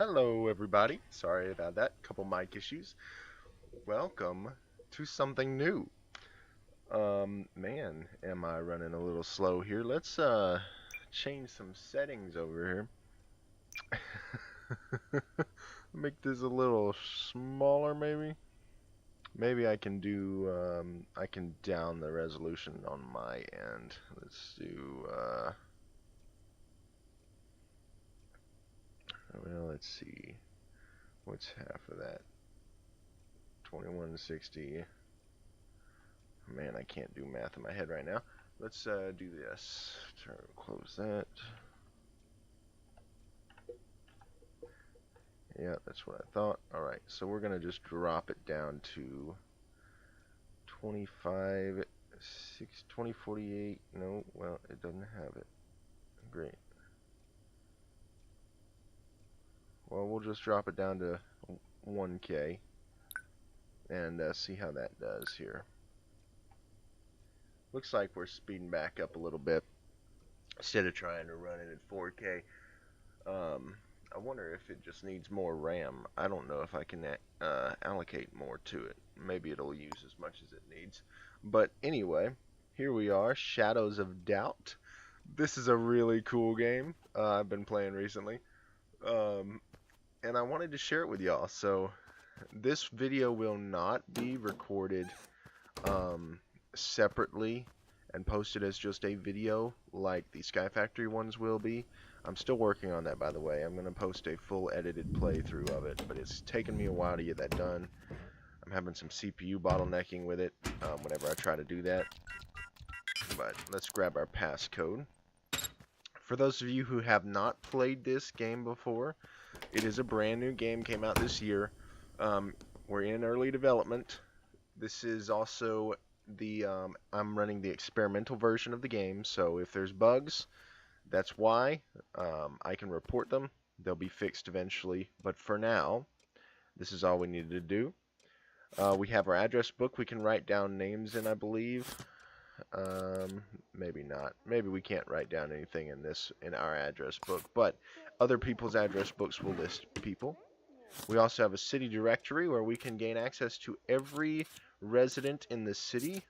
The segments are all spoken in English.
Hello, everybody. Sorry about that. Couple mic issues. Welcome to something new. Man, am I running a little slow here? Let's change some settings over here. Make this a little smaller, maybe. Maybe I can do. I can down the resolution on my end. Let's do. Well, let's see. What's half of that? 2160. Man, I can't do math in my head right now. Let's do this. Close that. Yeah, that's what I thought. Alright, so we're going to just drop it down to 25, 2048. No, well, it doesn't have it. Great. Well, we'll just drop it down to 1K and see how that does here. Looks like we're speeding back up a little bit instead of trying to run it at 4K. I wonder if it just needs more RAM. I don't know if I can allocate more to it. Maybe it'll use as much as it needs. But anyway, here we are, Shadows of Doubt. This is a really cool game I've been playing recently. And I wanted to share it with y'all. So this video will not be recorded separately and posted as just a video like the Sky Factory ones will be. I'm still working on that, by the way. I'm going to post a full edited playthrough of it, but it's taken me a while to get that done. I'm having some CPU bottlenecking with it whenever I try to do that. But let's grab our passcode. For those of you who have not played this game before, it is a brand new game, came out this year. We're in early development. This is also the I'm running the experimental version of the game, so if there's bugs, that's why. I can report them. They'll be fixed eventually, but for now, this is all we needed to do. We have our address book we can write down names in, I believe. Maybe not. Maybe we can't write down anything in our address book, but other people's address books will list people. We also have a city directory where we can gain access to every resident in the city.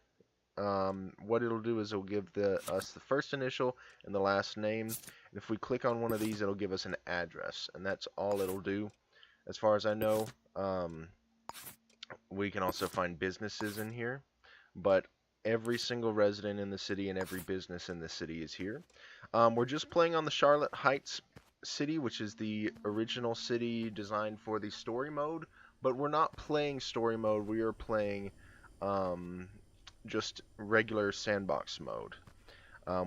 What it'll do is it'll give us the first initial and the last name. And if we click on one of these, it'll give us an address, and that's all it'll do. As far as I know, we can also find businesses in here, but every single resident in the city and every business in the city is here. We're just playing on the Charlotte Heights city, which is the original city designed for the story mode, but we're not playing story mode. We are playing just regular sandbox mode.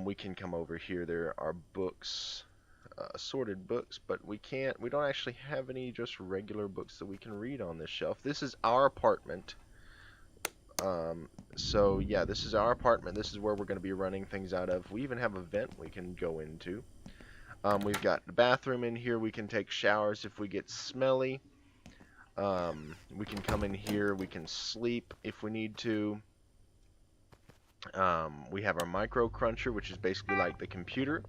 We can come over here. There are books, assorted books, but we don't actually have any just regular books that we can read on this shelf. This is our apartment. So yeah, this is our apartment. This is where we're going to be running things out of. We even have a vent we can go into. We've got the bathroom in here. We can take showers if we get smelly. We can come in here. We can sleep if we need to. We have our micro cruncher, which is basically like the computer.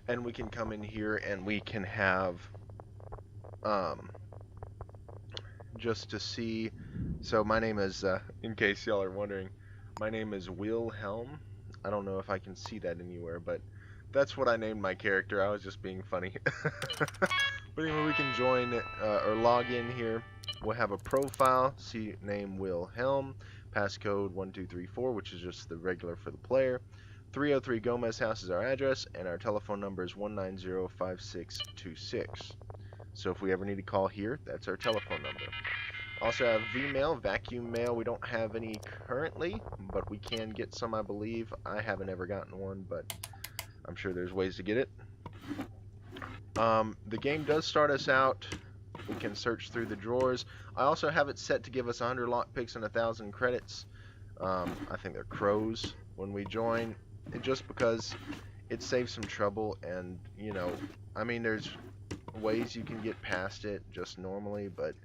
And we can come in here and we can have, just to see, so my name is, in case y'all are wondering, my name is Wilhelm. I don't know if I can see that anywhere, but that's what I named my character. I was just being funny. But anyway, we can join or log in here. We'll have a profile, see name Wilhelm, passcode 1234, which is just the regular for the player. 303 Gomez House is our address, and our telephone number is 1905626. So if we ever need to call here, that's our telephone number. Also have V-mail, vacuum mail. We don't have any currently, but we can get some, I believe. I haven't ever gotten one, but I'm sure there's ways to get it. The game does start us out. We can search through the drawers. I also have it set to give us 100 lockpicks and 1,000 credits. I think they're crows when we join, just because it saves some trouble. And you know, I mean, there's ways you can get past it just normally, but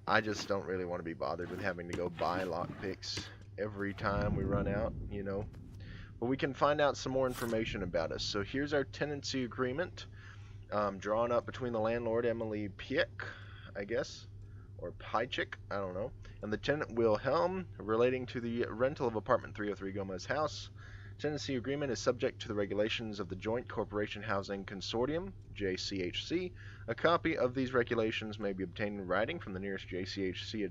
I just don't really want to be bothered with having to go buy lockpicks every time we run out, you know. But we can find out some more information about us. So here's our tenancy agreement. drawn up between the landlord, Emily Piek, I guess, or Pychik, I don't know, and the tenant Wilhelm, relating to the rental of apartment 303 Gomez House. Tenancy agreement is subject to the regulations of the Joint Corporation Housing Consortium, JCHC. A copy of these regulations may be obtained in writing from the nearest JCHC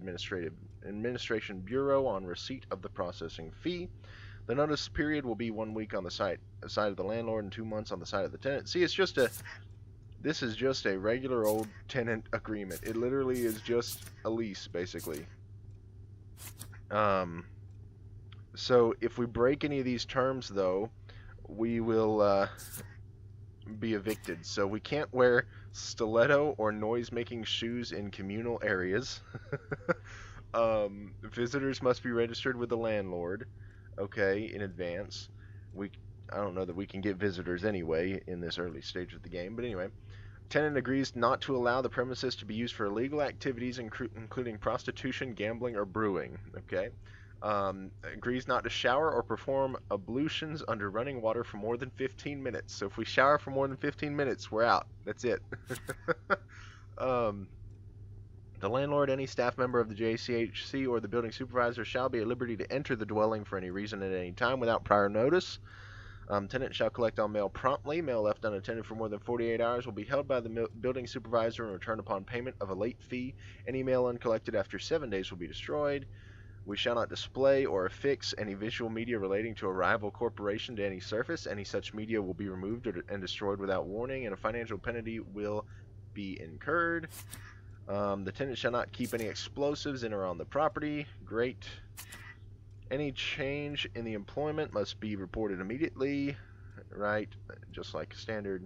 Administration Bureau on receipt of the processing fee. The notice period will be 1 week on the side of the landlord and 2 months on the side of the tenant. See, this is just a regular old tenant agreement. It literally is just a lease, basically. So if we break any of these terms, though, we will be evicted. So we can't wear stiletto or noise-making shoes in communal areas. Visitors must be registered with the landlord, okay, in advance. I don't know that we can get visitors anyway in this early stage of the game, but anyway. Tenant agrees not to allow the premises to be used for illegal activities, including prostitution, gambling, or brewing. Okay. Agrees not to shower or perform ablutions under running water for more than 15 minutes. So if we shower for more than 15 minutes, we're out. That's it. The landlord, any staff member of the JCHC, or the building supervisor shall be at liberty to enter the dwelling for any reason at any time without prior notice. Tenant shall collect all mail promptly. Mail left unattended for more than 48 hours will be held by the building supervisor and returned upon payment of a late fee. Any mail uncollected after 7 days will be destroyed. We shall not display or affix any visual media relating to a rival corporation to any surface. Any such media will be removed and destroyed without warning, and a financial penalty will be incurred. The tenant shall not keep any explosives in or on the property. Great. Any change in the employment must be reported immediately, right? Just like standard.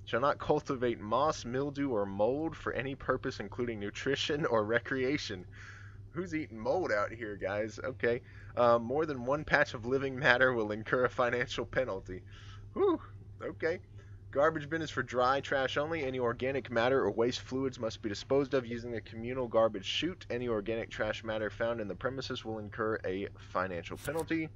Shall not cultivate moss, mildew, or mold for any purpose, including nutrition or recreation. Who's eating mold out here, guys? Okay. More than one patch of living matter will incur a financial penalty. Whew. Okay. Garbage bin is for dry trash only. Any organic matter or waste fluids must be disposed of using a communal garbage chute. Any organic trash matter found in the premises will incur a financial penalty.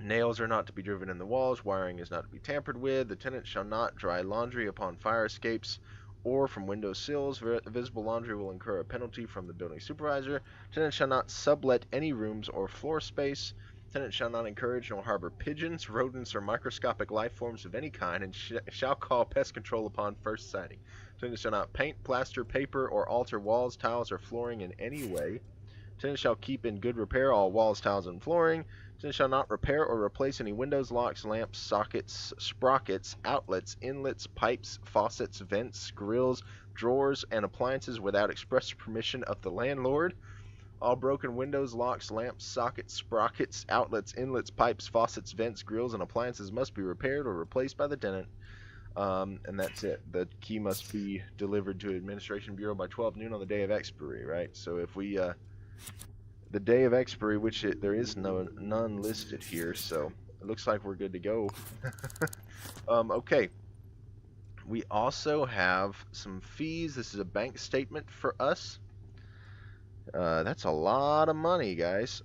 Nails are not to be driven in the walls. Wiring is not to be tampered with. The tenant shall not dry laundry upon fire escapes or from window sills. Visible laundry will incur a penalty from the building supervisor. Tenant shall not sublet any rooms or floor space. Tenant shall not encourage nor harbor pigeons, rodents, or microscopic life forms of any kind, and shall call pest control upon first sighting. Tenant shall not paint, plaster, paper, or alter walls, tiles, or flooring in any way. Tenant shall keep in good repair all walls, tiles, and flooring. Tenant shall not repair or replace any windows, locks, lamps, sockets, sprockets, outlets, inlets, pipes, faucets, vents, grills, drawers, and appliances without express permission of the landlord. All broken windows, locks, lamps, sockets, sprockets, outlets, inlets, pipes, faucets, vents, grills, and appliances must be repaired or replaced by the tenant. And that's it. The key must be delivered to Administration Bureau by 12 noon on the day of expiry, right? So if we, the day of expiry, which there is none listed here, so it looks like we're good to go. Okay. We also have some fees. This is a bank statement for us. That's a lot of money, guys.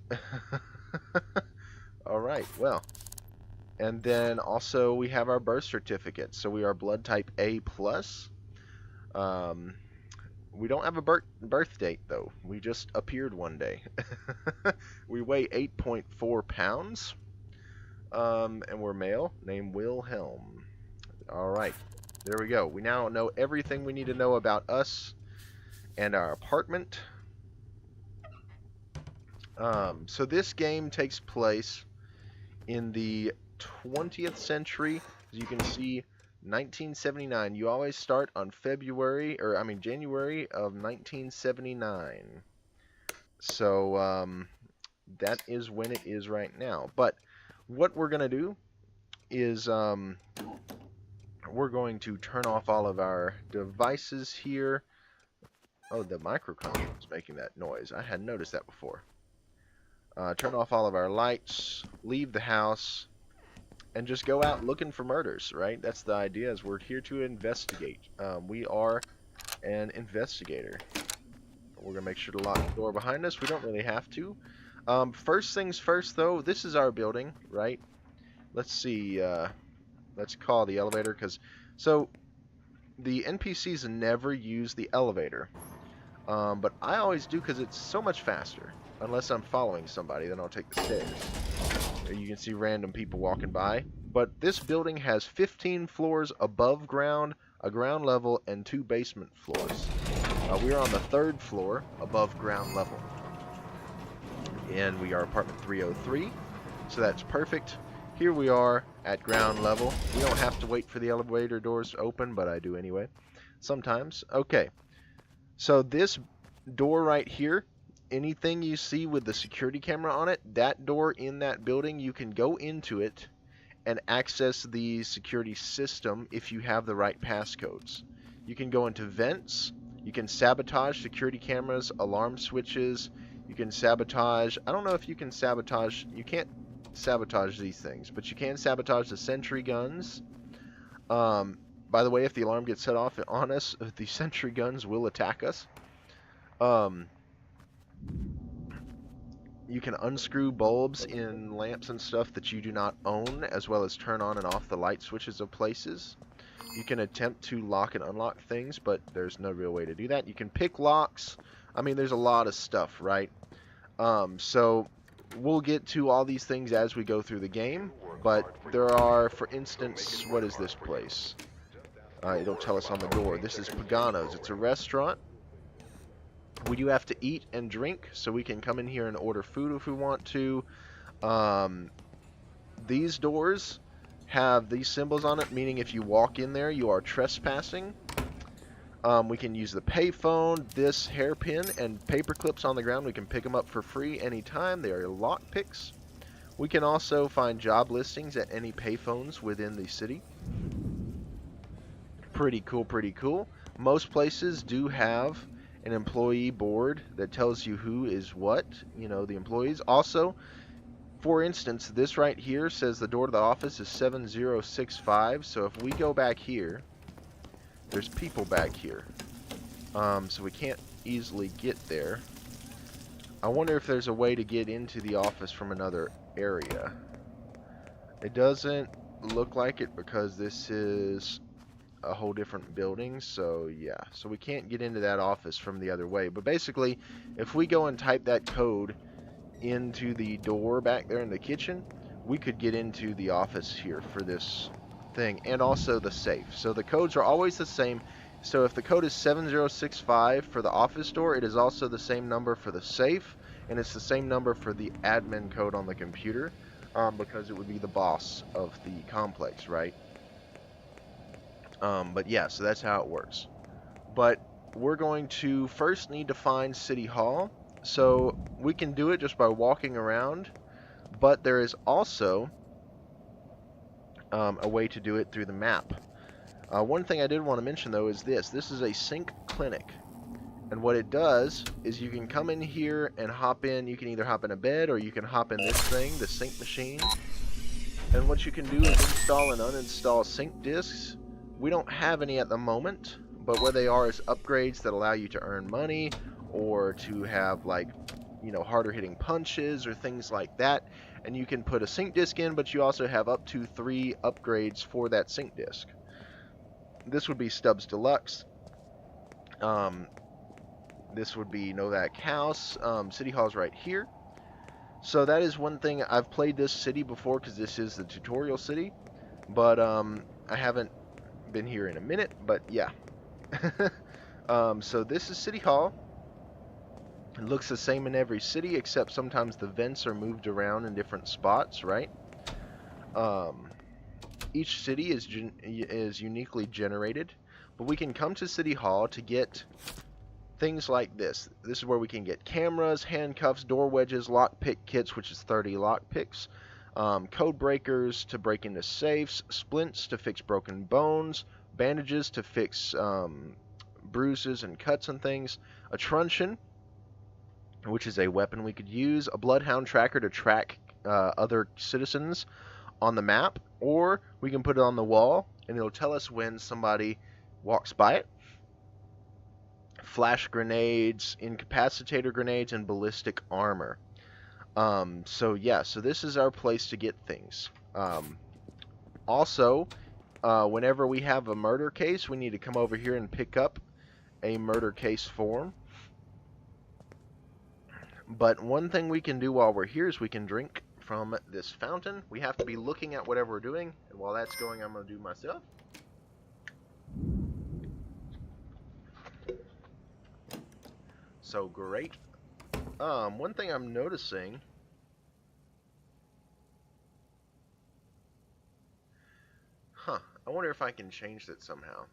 All right, well. And then also we have our birth certificate. So we are blood type A+. We don't have a birth date, though. We just appeared one day. We weigh 8.4 pounds. And we're male. Name Wilhelm. All right, there we go. We now know everything we need to know about us and our apartment. So this game takes place in the 20th century. As you can see, 1979. You always start on January of 1979. So that is when it is right now. But what we're going to do is we're going to turn off all of our devices here. Oh, the microcontroller is making that noise. I hadn't noticed that before. Turn off all of our lights, leave the house, and just go out looking for murders, right? That's the idea, is we're here to investigate. We are an investigator. We're going to make sure to lock the door behind us. We don't really have to. First things first, though, this is our building, right? Let's see. Let's call the elevator, because... So, the NPCs never use the elevator. But I always do because it's so much faster. Unless I'm following somebody, then I'll take the stairs. You can see random people walking by. But this building has 15 floors above ground, a ground level, and 2 basement floors. We are on the 3rd floor, above ground level. And we are apartment 303, so that's perfect. Here we are at ground level. We don't have to wait for the elevator doors to open, but I do anyway. Sometimes. Okay. So this door right here, anything you see with the security camera on it, that door in that building, you can go into it and access the security system if you have the right passcodes. You can go into vents, you can sabotage security cameras, alarm switches, you can sabotage, I don't know if you can sabotage, you can't sabotage these things, but you can sabotage the sentry guns. By the way, if the alarm gets set off on us, the sentry guns will attack us. You can unscrew bulbs in lamps and stuff that you do not own, as well as turn on and off the light switches of places. You can attempt to lock and unlock things, but there's no real way to do that. You can pick locks. I mean, there's a lot of stuff, right? So we'll get to all these things as we go through the game, but there are, for instance, what is this place? It'll tell us on the door. This is Pagano's. It's a restaurant. We do have to eat and drink, so we can come in here and order food if we want to. These doors have these symbols on it, meaning if you walk in there, you are trespassing. We can use the payphone, this hairpin, and paper clips on the ground. We can pick them up for free anytime. They are lock picks. We can also find job listings at any payphones within the city. Pretty cool, pretty cool. Most places do have an employee board that tells you who is what, you know, the employees. Also, for instance, this right here says the door to the office is 7065. So if we go back here, there's people back here. So we can't easily get there. I wonder if there's a way to get into the office from another area. It doesn't look like it because this is a whole different building, so yeah, so we can't get into that office from the other way. But basically, if we go and type that code into the door back there in the kitchen, we could get into the office here for this thing, and also the safe. So the codes are always the same. So if the code is 7065 for the office door, it is also the same number for the safe, and it's the same number for the admin code on the computer, because it would be the boss of the complex, right? But yeah, so that's how it works. But we're going to first need to find City Hall. So we can do it just by walking around, but there is also a way to do it through the map. One thing I did want to mention though is this. This is a sync clinic. And what it does is you can come in here and hop in. You can either hop in a bed or you can hop in this thing, the sync machine. And what you can do is install and uninstall sync disks. We don't have any at the moment, but what they are is upgrades that allow you to earn money or to have, like, you know, harder hitting punches or things like that. And you can put a sync disk in, but you also have up to 3 upgrades for that sync disk. This would be Stubbs Deluxe. This would be Novak House. City Hall's right here. So that is one thing. I've played this city before because this is the tutorial city, but I haven't been here in a minute, but yeah. So this is City Hall. It looks the same in every city, except sometimes the vents are moved around in different spots, right? Each city is uniquely generated, but we can come to City Hall to get things like this. This is where we can get cameras, handcuffs, door wedges, lockpick kits, which is 30 lockpicks, code breakers to break into safes, splints to fix broken bones, bandages to fix bruises and cuts and things, a truncheon, which is a weapon we could use, a bloodhound tracker to track other citizens on the map, or we can put it on the wall and it'll tell us when somebody walks by it. Flash grenades, incapacitator grenades, and ballistic armor. So yeah, so this is our place to get things. Also, Whenever we have a murder case, we need to come over here and pick up a murder case form. But one thing we can do while we're here is we can drink from this fountain. We have to be looking at whatever we're doing, and while that's going, I'm going to do myself. So great. One thing I'm noticing, I wonder if I can change that somehow.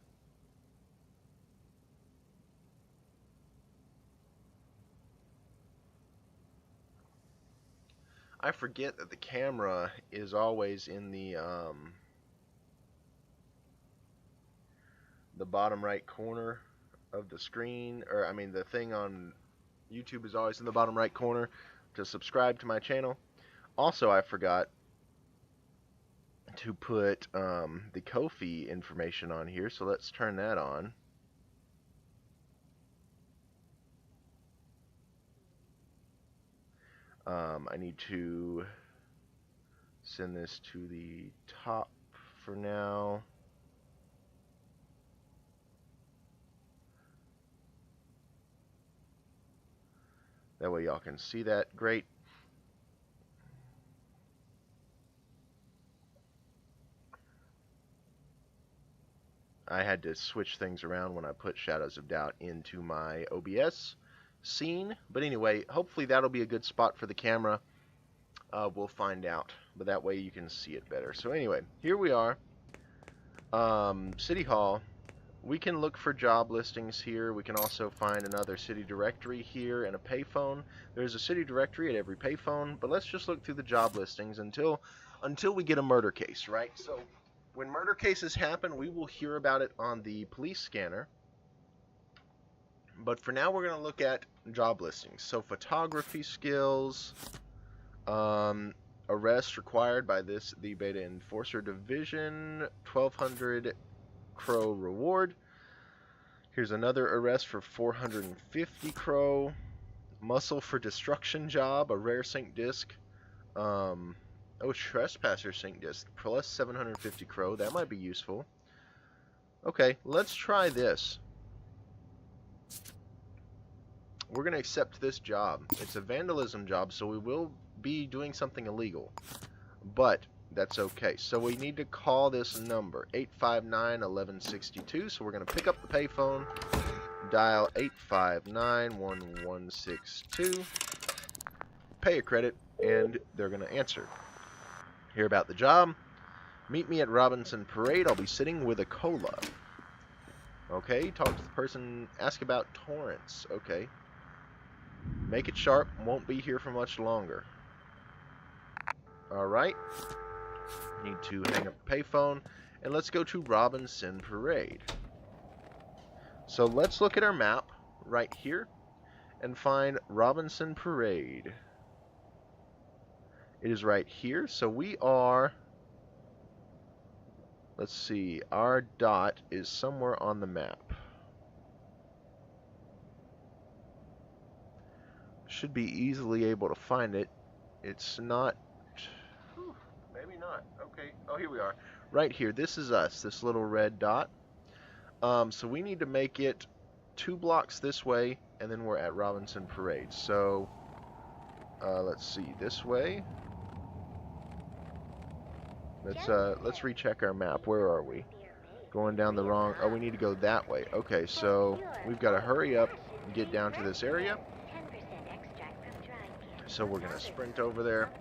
I forget that the camera is always in the bottom right corner of the screen, or I mean the thing on YouTube is always in the bottom right corner to subscribe to my channel. Also, I forgot to put the Ko-fi information on here, so let's turn that on. I need to send this to the top for now. That way y'all can see that. Great. I had to switch things around when I put Shadows of Doubt into my OBS scene. But anyway, hopefully that'll be a good spot for the camera. We'll find out. But that way you can see it better. So anyway, here we are. City Hall. We can look for job listings here. We can also find another city directory here and a payphone. There's a city directory at every payphone, but let's just look through the job listings until we get a murder case, right? So when murder cases happen, we will hear about it on the police scanner. But for now, we're going to look at job listings. So photography skills, arrest required by the Beta Enforcer Division, 1200 Crow reward. Here's another arrest for 450 Crow. Muscle for destruction job, a rare sync disc. Trespasser sync disc plus 750 Crow. That might be useful. Okay, let's try this. We're going to accept this job. It's a vandalism job, so we will be doing something illegal. But that's okay. So we need to call this number, 859-1162. So we're going to pick up the payphone, dial 859-1162, pay a credit, and they're going to answer. Hear about the job. Meet me at Robinson Parade. I'll be sitting with a cola. Okay, talk to the person, ask about torrents. Okay. Make it sharp, won't be here for much longer. Alright. Need to hang up the payphone, and let's go to Robinson Parade. So let's look at our map right here and find Robinson Parade. It is right here, so we are, let's see, our dot is somewhere on the map. Should be easily able to find it. It's not, maybe not. Okay, oh, here we are. Right here, this is us, this little red dot. So we need to make it 2 blocks this way, and then we're at Robinson Parade. So, let's see, this way. Let's recheck our map. Where are we? Going down the wrong, oh, we need to go that way. Okay, so we've got to hurry up and get down to this area. So we're going to sprint over there.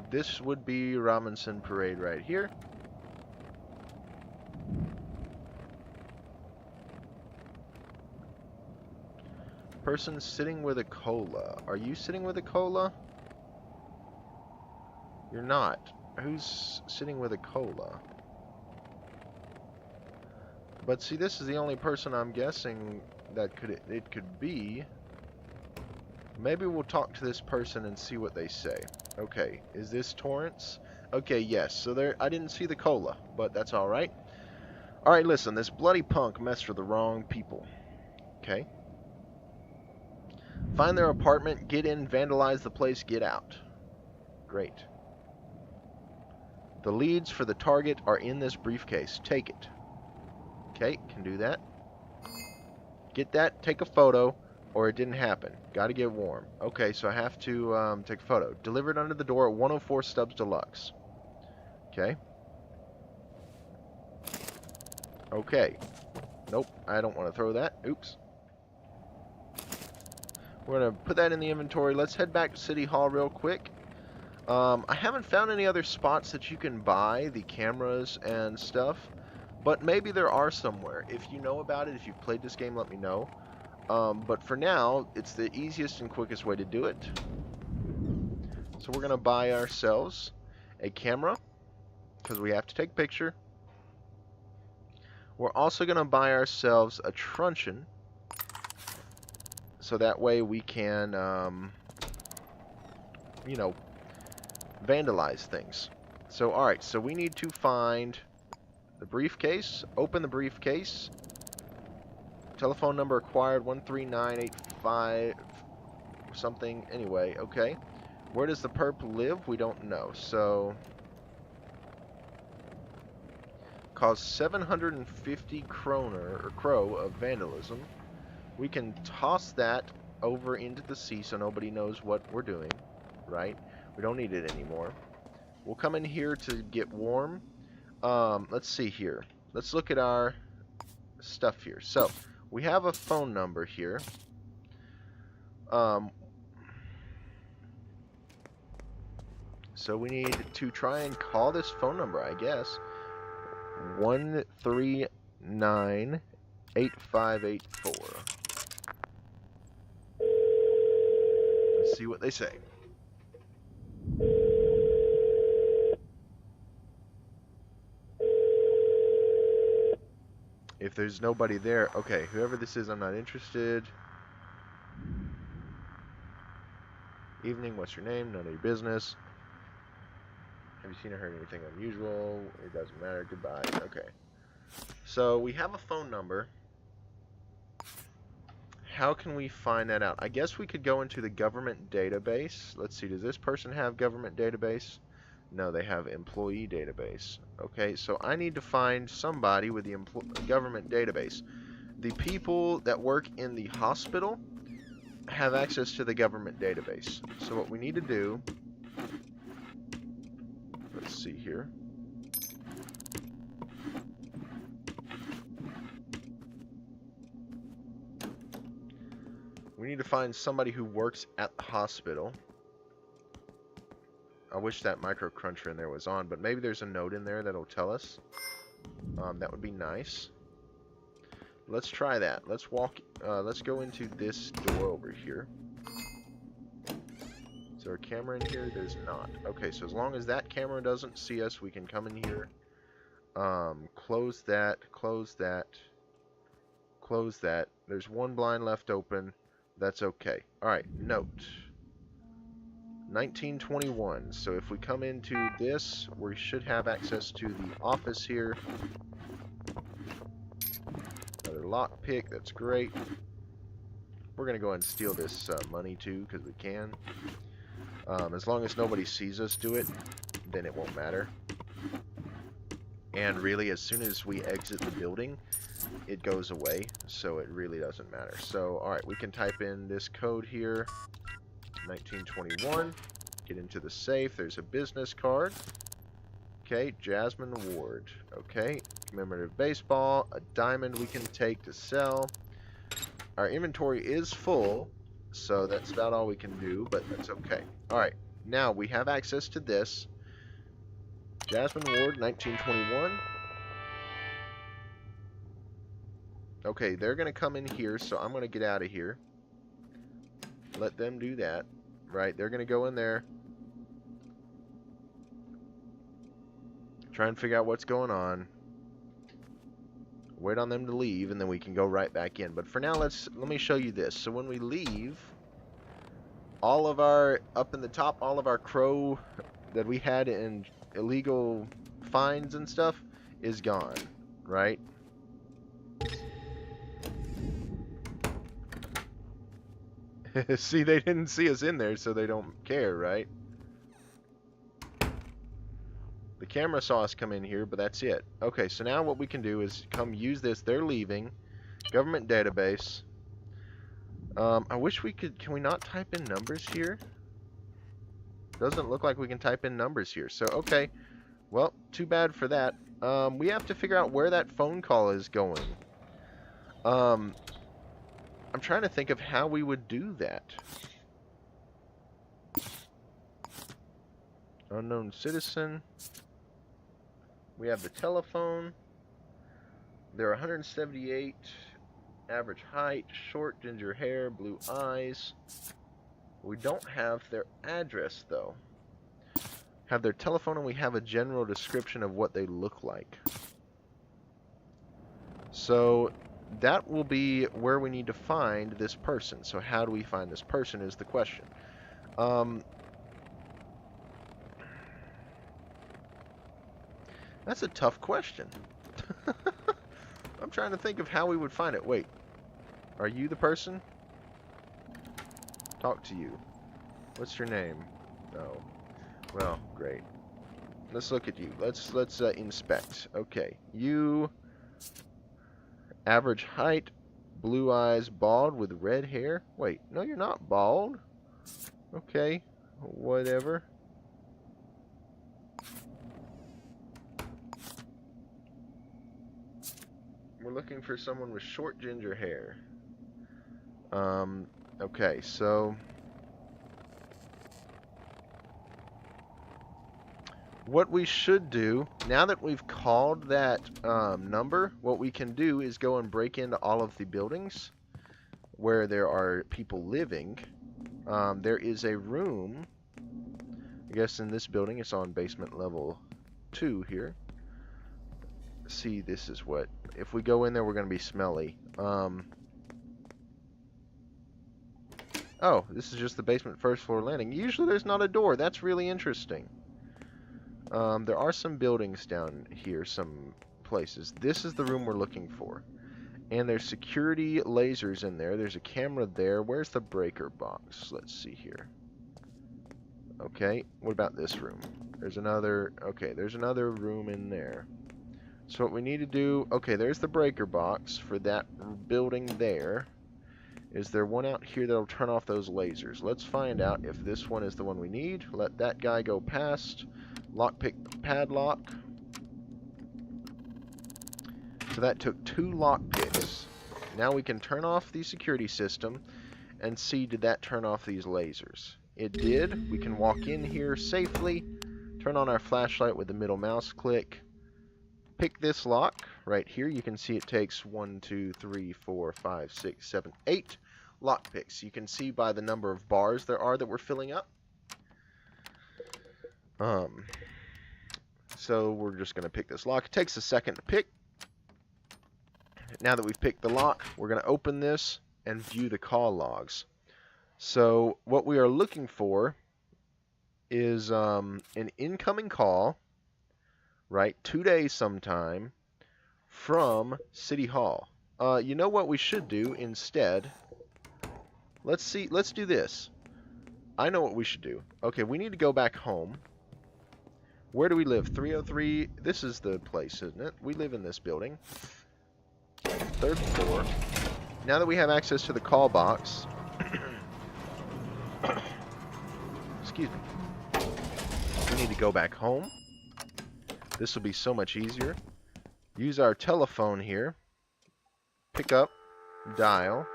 This would be Robinson Parade right here. Person sitting with a cola. Are you sitting with a cola? You're not. Who's sitting with a cola? But see, this is the only person I'm guessing that it could be. Maybe we'll talk to this person and see what they say. Okay, is this Torrance? Okay, yes. So there, I didn't see the cola, but that's all right. All right, listen. This bloody punk messed with the wrong people. Okay. Find their apartment, get in, vandalize the place, get out. Great. The leads for the target are in this briefcase. Take it. Okay, can do that. Get that, take a photo, or it didn't happen. Gotta get warm. Okay, so I have to take a photo. Delivered under the door at 104 Stubbs Deluxe. Okay. Okay. Nope, I don't want to throw that. Oops. We're going to put that in the inventory. Let's head back to City Hall real quick. I haven't found any other spots that you can buy the cameras and stuff, but maybe there are somewhere. If you know about it, if you've played this game, let me know. But for now, it's the easiest and quickest way to do it. So we're going to buy ourselves a camera, because we have to take a picture. We're also going to buy ourselves a truncheon, so that way we can, you know, vandalize things. So, alright, so we need to find the briefcase, open the briefcase, telephone number acquired 13985 something, anyway, okay. Where does the perp live? We don't know, so cost 750 kroner, or crow, of vandalism. We can toss that over into the sea so nobody knows what we're doing, right? We don't need it anymore. We'll come in here to get warm. Let's see here. Let's look at our stuff here. So, we have a phone number here. So we need to try and call this phone number, I guess. 1398584. Let's see what they say. If there's nobody there, okay, whoever this is, I'm not interested. Evening, what's your name? None of your business. Have you seen or heard anything unusual? It doesn't matter. Goodbye. Okay. So we have a phone number. How can we find that out? I guess we could go into the government database. Let's see, does this person have government database? No, they have employee database. Okay, so I need to find somebody with the government database. The people that work in the hospital have access to the government database. So what we need to do, let's see here. We need to find somebody who works at the hospital. I wish that micro cruncher in there was on, but maybe there's a note in there that'll tell us. That would be nice. Let's try that. Let's go into this door over here. Is there a camera in here? There's not. Okay, so as long as that camera doesn't see us, we can come in here. Close that, close that, close that. There's one blind left open. That's okay. Alright, note. 1921. So if we come into this, we should have access to the office here. Another lockpick, that's great. We're going to go ahead and steal this money too, because we can. As long as nobody sees us do it, then it won't matter. And really, as soon as we exit the building, it goes away, so it really doesn't matter. So, alright, we can type in this code here, 1921, get into the safe, there's a business card, okay, Jasmine Ward, okay, commemorative baseball, a diamond we can take to sell. Our inventory is full, so that's about all we can do, but that's okay. Alright, now we have access to this, Jasmine Ward, 1921. Okay, they're going to come in here, so I'm going to get out of here. Let them do that. Right, they're going to go in there. Try and figure out what's going on. Wait on them to leave, and then we can go right back in. But for now, let me show you this. So when we leave, all of our, up in the top, all of our crow that we had in illegal fines and stuff is gone. Right? See, they didn't see us in there, so they don't care, right? The camera saw us come in here, but that's it. Okay, so now what we can do is come use this. They're leaving. Government database. I wish we could... Can we not type in numbers here? Doesn't look like we can type in numbers here. So, okay. Well, too bad for that. We have to figure out where that phone call is going. I'm trying to think of how we would do that. Unknown citizen. We have the telephone. They're 178. Average height. Short, ginger hair. Blue eyes. We don't have their address, though. Have their telephone, and we have a general description of what they look like. So that will be where we need to find this person. So how do we find this person is the question. That's a tough question. I'm trying to think of how we would find it. Wait, are you the person? Talk to you. What's your name? No. Well, great. Let's look at you. Let's inspect. Okay, you. Average height, blue eyes, bald with red hair. Wait, no, you're not bald. Okay, whatever. We're looking for someone with short ginger hair. Okay, so what we should do, now that we've called that number, what we can do is go and break into all of the buildings where there are people living. There is a room, I guess in this building, it's on basement level 2 here. See, this is what, if we go in there, we're going to be smelly. Oh, this is just the basement first floor landing. Usually there's not a door. That's really interesting. There are some buildings down here, some places. This is the room we're looking for. And there's security lasers in there. There's a camera there. Where's the breaker box? Let's see here. Okay, what about this room? There's another... Okay, there's another room in there. So what we need to do... Okay, there's the breaker box for that building there. Is there one out here that'll turn off those lasers? Let's find out if this one is the one we need. Let that guy go past. Lockpick padlock. So that took 2 lockpicks. Now we can turn off the security system and see, did that turn off these lasers? It did. We can walk in here safely. Turn on our flashlight with the middle mouse click. Pick this lock right here. You can see it takes 1, 2, 3, 4, 5, 6, 7, 8 lockpicks. You can see by the number of bars there are that we're filling up. So we're just going to pick this lock. It takes a second to pick. Now that we've picked the lock, we're going to open this and view the call logs. So what we are looking for is an incoming call, right, 2 days sometime, from City Hall. You know what we should do instead? Let's do this. I know what we should do. Okay, we need to go back home. Where do we live? 303. This is the place, isn't it? We live in this building. 3rd floor. Now that we have access to the call box, excuse me, we need to go back home. This will be so much easier. Use our telephone here. Pick up, dial.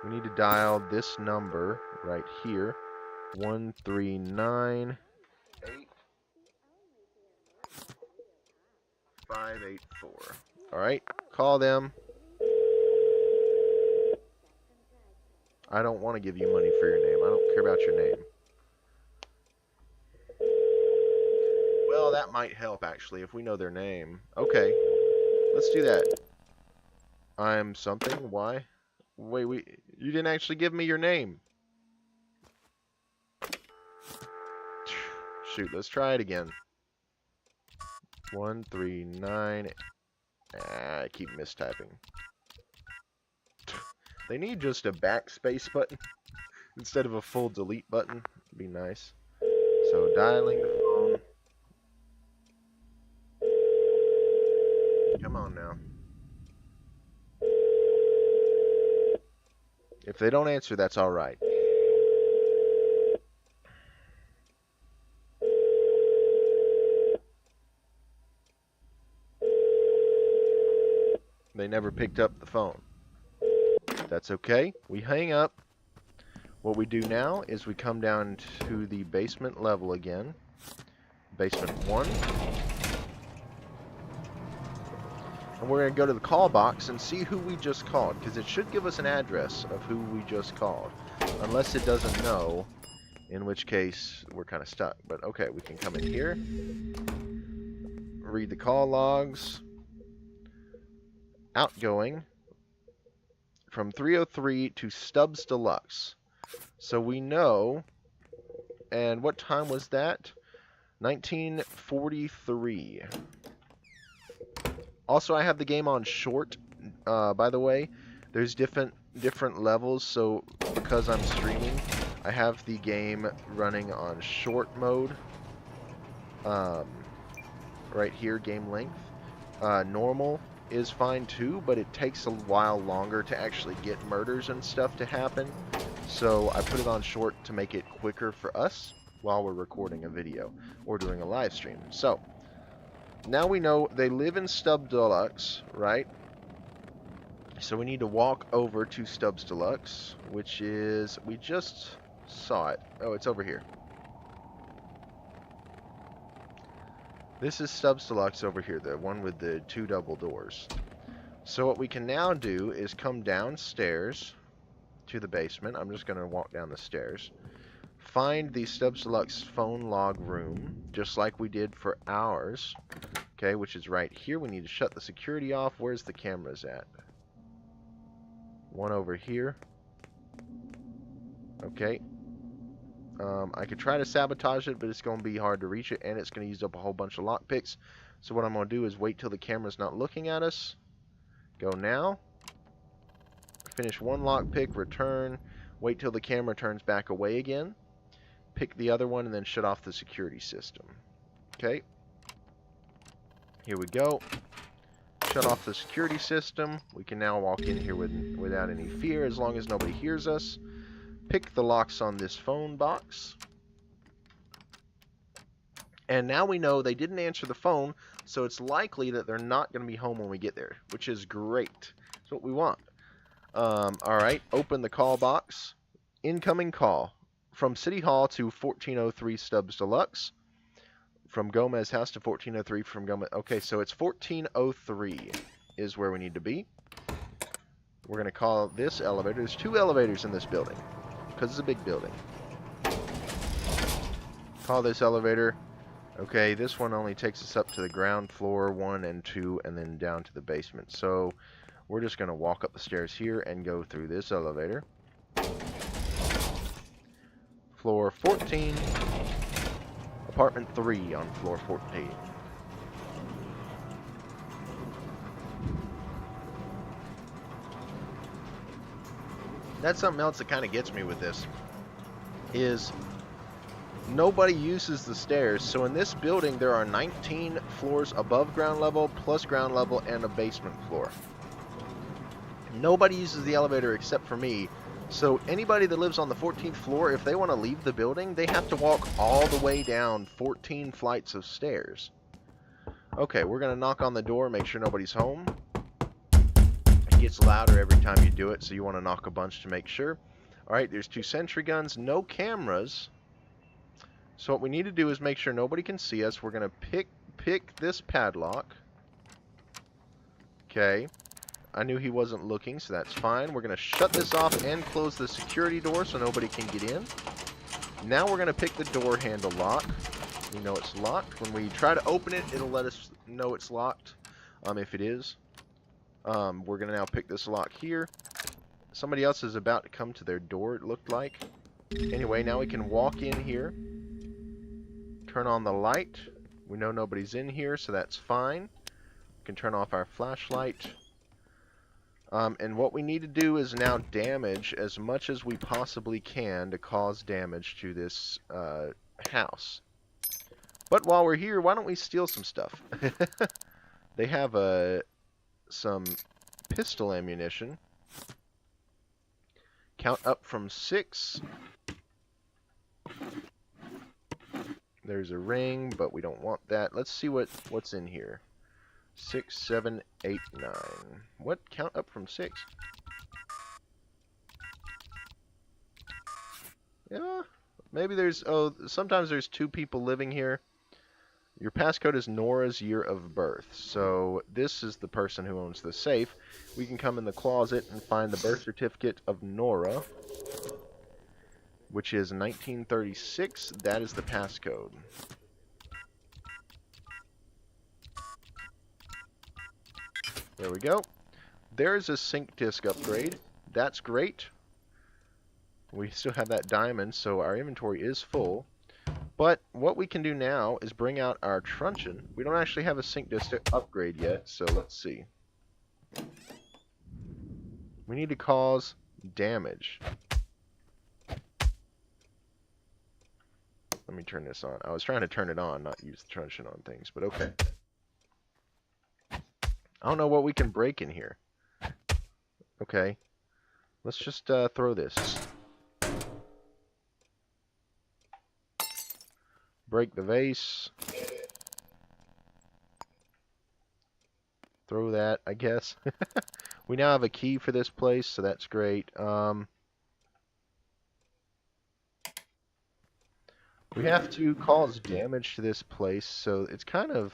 We need to dial this number right here. 1398 584. Alright, call them. I don't want to give you money for your name. I don't care about your name. Well, that might help, actually, if we know their name. Okay, let's do that. I'm something. Why? Wait, you didn't actually give me your name. Shoot, let's try it again. 139. I keep mistyping. They need just a backspace button instead of a full delete button. It'd be nice. So dialing the phone. Come on now. If they don't answer, that's all right. They never picked up the phone. That's okay. We hang up. What we do now is we come down to the basement level again. Basement 1. And we're going to go to the call box and see who we just called, because it should give us an address of who we just called. Unless it doesn't know, in which case we're kind of stuck. But okay, we can come in here, read the call logs. Outgoing from 303 to Stubbs Deluxe. So we know, and what time was that? 1943. Also, I have the game on short, by the way. There's different levels, so because I'm streaming, I have the game running on short mode. Right here, game length. Normal is fine too, but it takes a while longer to actually get murders and stuff to happen. So I put it on short to make it quicker for us while we're recording a video or doing a live stream. So now we know they live in Stubbs Deluxe, right? So we need to walk over to Stubbs Deluxe, which is, we just saw it. Oh, it's over here. This is Stubbs Deluxe over here, the one with the 2 double doors. So what we can now do is come downstairs to the basement. I'm just going to walk down the stairs. Find the Stubbs Deluxe phone log room, just like we did for ours. Okay, which is right here. We need to shut the security off. Where's the cameras at? One over here. Okay. I could try to sabotage it, but it's going to be hard to reach it, and it's going to use up a whole bunch of lockpicks. So what I'm going to do is wait till the camera's not looking at us. Go now. Finish one lockpick, return. Wait till the camera turns back away again. Pick the other one, and then shut off the security system. Okay. Here we go. Shut off the security system. We can now walk in here without any fear, as long as nobody hears us. Pick the locks on this phone box. And now we know they didn't answer the phone, so it's likely that they're not going to be home when we get there, which is great. That's what we want. Alright, open the call box. Incoming call. From City Hall to 1403 Stubbs Deluxe. From Gomez House to 1403 from Gomez. Okay, so it's 1403 is where we need to be. We're going to call this elevator. There's 2 elevators in this building, because it's a big building. Call this elevator. Okay, this one only takes us up to the ground floor 1 and 2, and then down to the basement. So we're just going to walk up the stairs here and go through this elevator. Floor 14. Apartment 3 on floor 14. That's something else that kind of gets me with this. Is nobody uses the stairs. So in this building, there are 19 floors above ground level, plus ground level, and a basement floor. Nobody uses the elevator except for me. So anybody that lives on the 14th floor, if they want to leave the building, they have to walk all the way down 14 flights of stairs. Okay, we're going to knock on the door, make sure nobody's home. It gets louder every time you do it, so you want to knock a bunch to make sure. Alright, there's 2 sentry guns, no cameras. So what we need to do is make sure nobody can see us. We're going to pick this padlock. Okay. I knew he wasn't looking, so that's fine. We're going to shut this off and close the security door so nobody can get in. Now we're going to pick the door handle lock. We know it's locked. When we try to open it, it'll let us know it's locked, if it is. We're going to now pick this lock here. Somebody else is about to come to their door, it looked like. Anyway, now we can walk in here. Turn on the light. We know nobody's in here, so that's fine. We can turn off our flashlight. And what we need to do is now damage as much as we possibly can to cause damage to this house. But while we're here, why don't we steal some stuff? They have some pistol ammunition. Count up from 6. There's a ring, but we don't want that. Let's see what's in here. 6, 7, 8, 9. What? Count up from 6? Yeah, maybe there's... Oh, sometimes there's 2 people living here. Your passcode is Nora's year of birth. So this is the person who owns the safe. We can come in the closet and find the birth certificate of Nora, which is 1936. That is the passcode. There we go. There's a sync disk upgrade. That's great. We still have that diamond, so our inventory is full. But what we can do now is bring out our truncheon. We don't actually have a sync disk upgrade yet, so let's see. We need to cause damage. Let me turn this on. I was trying to turn it on, not use the truncheon on things, but okay. I don't know what we can break in here. Okay. Let's just throw this. Break the vase. Throw that, I guess. We now have a key for this place, so that's great. We have to cause damage to this place, so it's kind of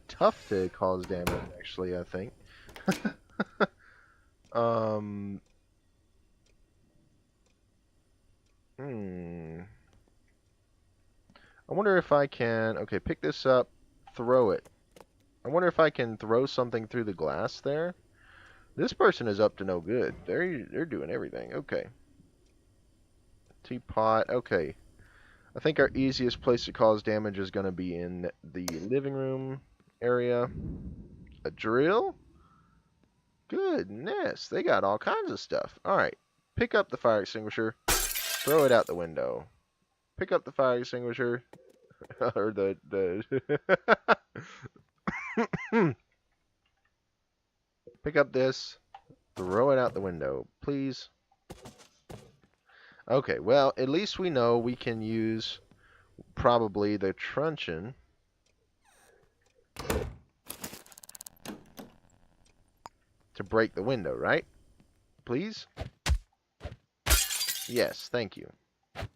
tough to cause damage, actually, I think. I wonder if I can... Okay, pick this up, throw it. I wonder if I can throw something through the glass there. This person is up to no good. They're doing everything. Okay. Teapot. Okay. I think our easiest place to cause damage is going to be in the living room area. A drill? Goodness. They got all kinds of stuff. Alright. Pick up the fire extinguisher. Throw it out the window. Pick up the fire extinguisher. Or the Pick up this. Throw it out the window, please. Okay, well, at least we know we can use probably the truncheon to break the window, right? Please? Yes, thank you. I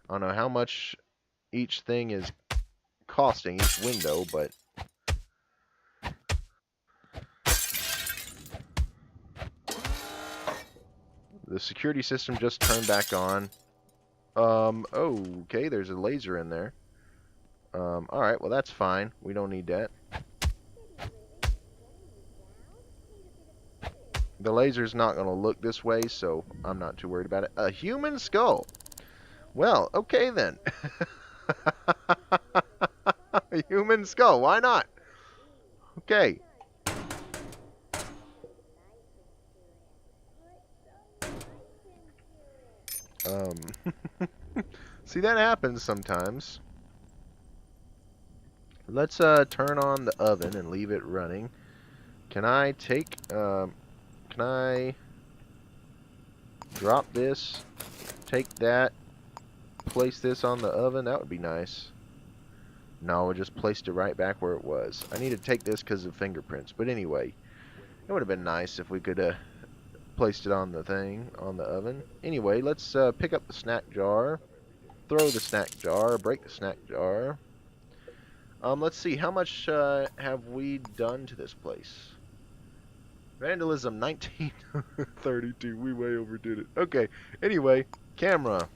don't know how much each thing is costing, each window, but... The security system just turned back on. Okay, there's a laser in there. Alright, well that's fine. We don't need that. The laser's not going to look this way, so I'm not too worried about it. A human skull! Well, okay then. A human skull, why not? Okay. See, that happens sometimes. Let's turn on the oven and leave it running. Can I take, can I drop this, take that, place this on the oven? That would be nice. No, I just placed it right back where it was. I need to take this because of fingerprints. But anyway, it would have been nice if we could have placed it on the thing, on the oven. Anyway, let's pick up the snack jar, throw the snack jar, break the snack jar. Let's see, how much have we done to this place? Vandalism 1932. We way overdid it. Okay, anyway, camera.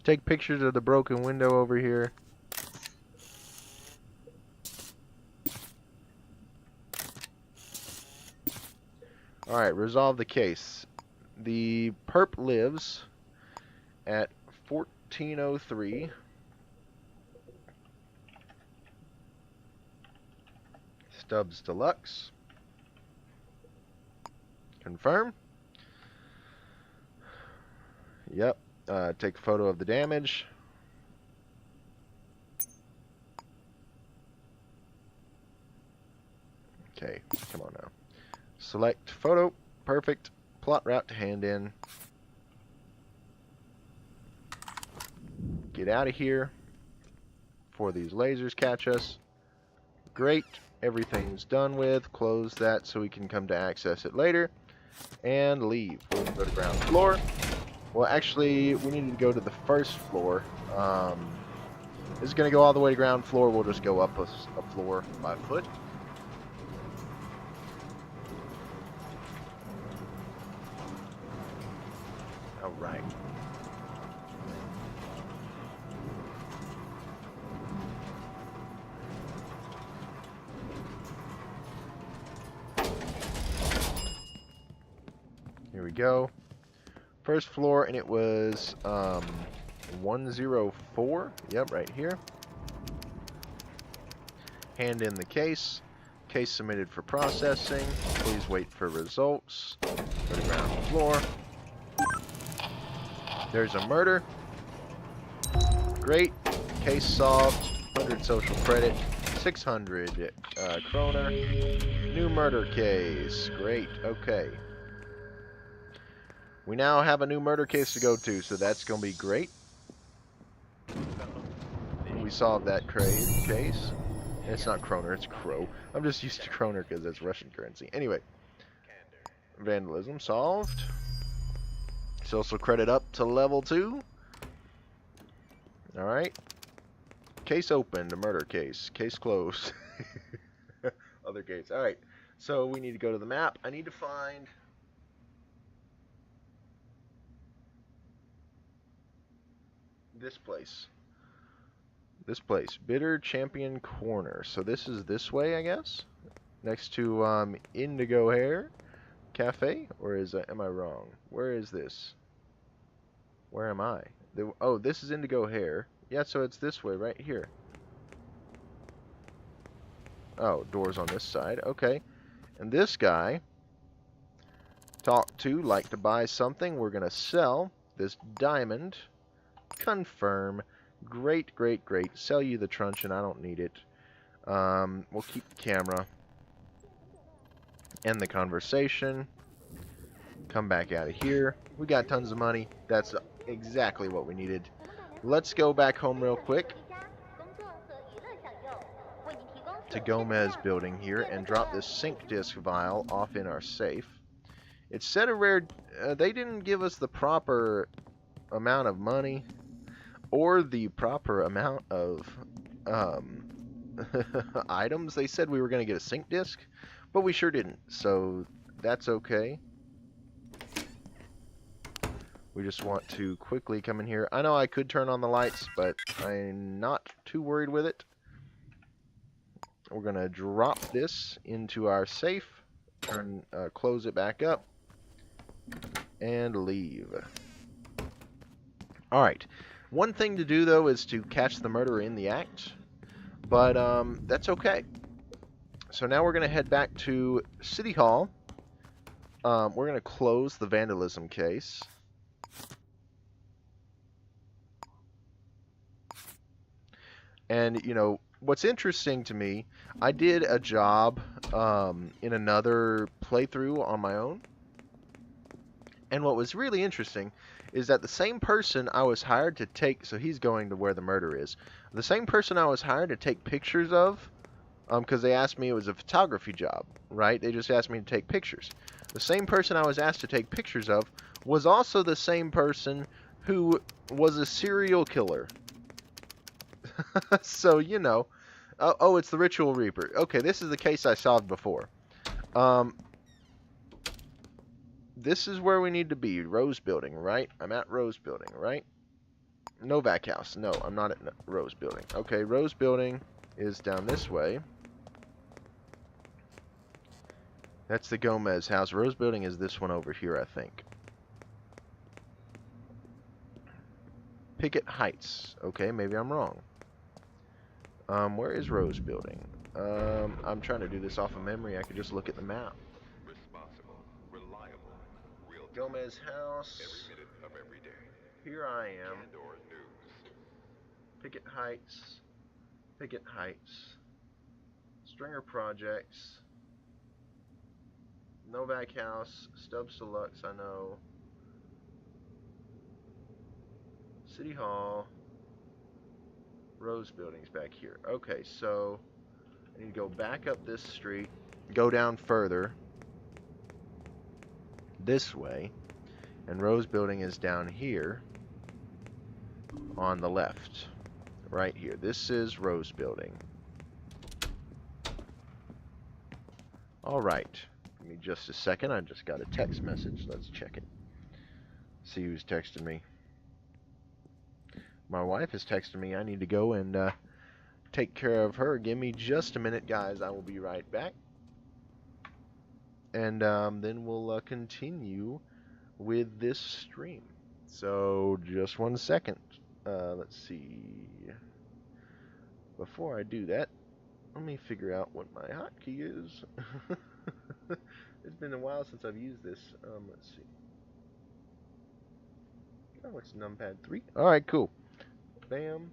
Take pictures of the broken window over here. Alright, resolve the case. The perp lives at 1403. Stubbs Deluxe. Confirm. Yep. Take a photo of the damage. Okay, come on now. Select photo. Perfect. Plot route to hand in. Get out of here before these lasers catch us. Great. Everything's done with. Close that so we can come to access it later. And leave. We'll go to ground floor. Well, actually, we need to go to the first floor. This is going to go all the way to ground floor. We'll just go up a floor by foot. All right. Here we go. First floor, and it was 104. Yep, right here. Hand in the case. Case submitted for processing. Please wait for results. Go to ground floor. There's a murder. Great. Case solved. 100 social credit. 600 kroner. New murder case. Great. Okay. We now have a new murder case to go to, so that's going to be great. We solved that case. It's not kroner, it's crow. I'm just used to kroner because it's Russian currency. Anyway. Vandalism solved. Social credit up to level 2. Alright. Case opened, a murder case. Case closed. Other case. Alright. So we need to go to the map. I need to find... this place. This place. Bitter Champion Corner. So this is this way, I guess? Next to Indigo Hair Cafe? Or is am I wrong? Where is this? Where am I? Oh, this is Indigo Hair. Yeah, so it's this way, right here. Oh, doors on this side. Okay. And this guy, talk to, like to buy something. We're going to sell this diamond. Confirm. Great, great, great. Sell you the truncheon. I don't need it. We'll keep the camera. End the conversation. Come back out of here. We got tons of money. That's exactly what we needed. Let's go back home real quick to Gomez building here and drop this sync disk vial off in our safe. It said a rare... they didn't give us the proper amount of money or the proper amount of items. They said we were going to get a sync disk, but we sure didn't, so that's okay. We just want to quickly come in here. I know I could turn on the lights, but I'm not too worried with it. We're going to drop this into our safe, close it back up, and leave. Alright. One thing to do, though, is to catch the murderer in the act. But that's okay. So now we're going to head back to City Hall. We're going to close the vandalism case. And, you know, what's interesting to me, I did a job in another playthrough on my own. And what was really interesting is that the same person I was hired to take, so he's going to where the murder is. The same person I was hired to take pictures of, because they asked me, it was a photography job, right? They just asked me to take pictures. The same person I was asked to take pictures of was also the same person who was a serial killer. So, you know. Oh, it's the Ritual Reaper. Okay, this is the case I solved before. This is where we need to be. Rose Building, right? I'm at Rose Building, right? Novak House. No, I'm not at Rose Building. Okay, Rose Building is down this way. That's the Gomez house. Rose Building is this one over here, I think. Picket Heights. Okay, maybe I'm wrong. Where is Rose Building? I'm trying to do this off of memory. I could just look at the map. Gomez house. Every minute of every day. Here I am. Candor News. Picket Heights. Picket Heights. Stringer Projects. Novak House. Stubbs Deluxe, I know. City Hall. Rose Building's back here. Okay, so I need to go back up this street. Go down further. This way. And Rose Building is down here. On the left. Right here. This is Rose Building. Alright. Give me just a second. I just got a text message. Let's check it. See who's texting me. My wife is texting me. I need to go and take care of her. Give me just a minute, guys. I will be right back. And then we'll continue with this stream. So, just 1 second. Let's see. Before I do that, let me figure out what my hotkey is. It's been a while since I've used this. Let's see. Oh, it's numpad 3. Alright, cool. Bam.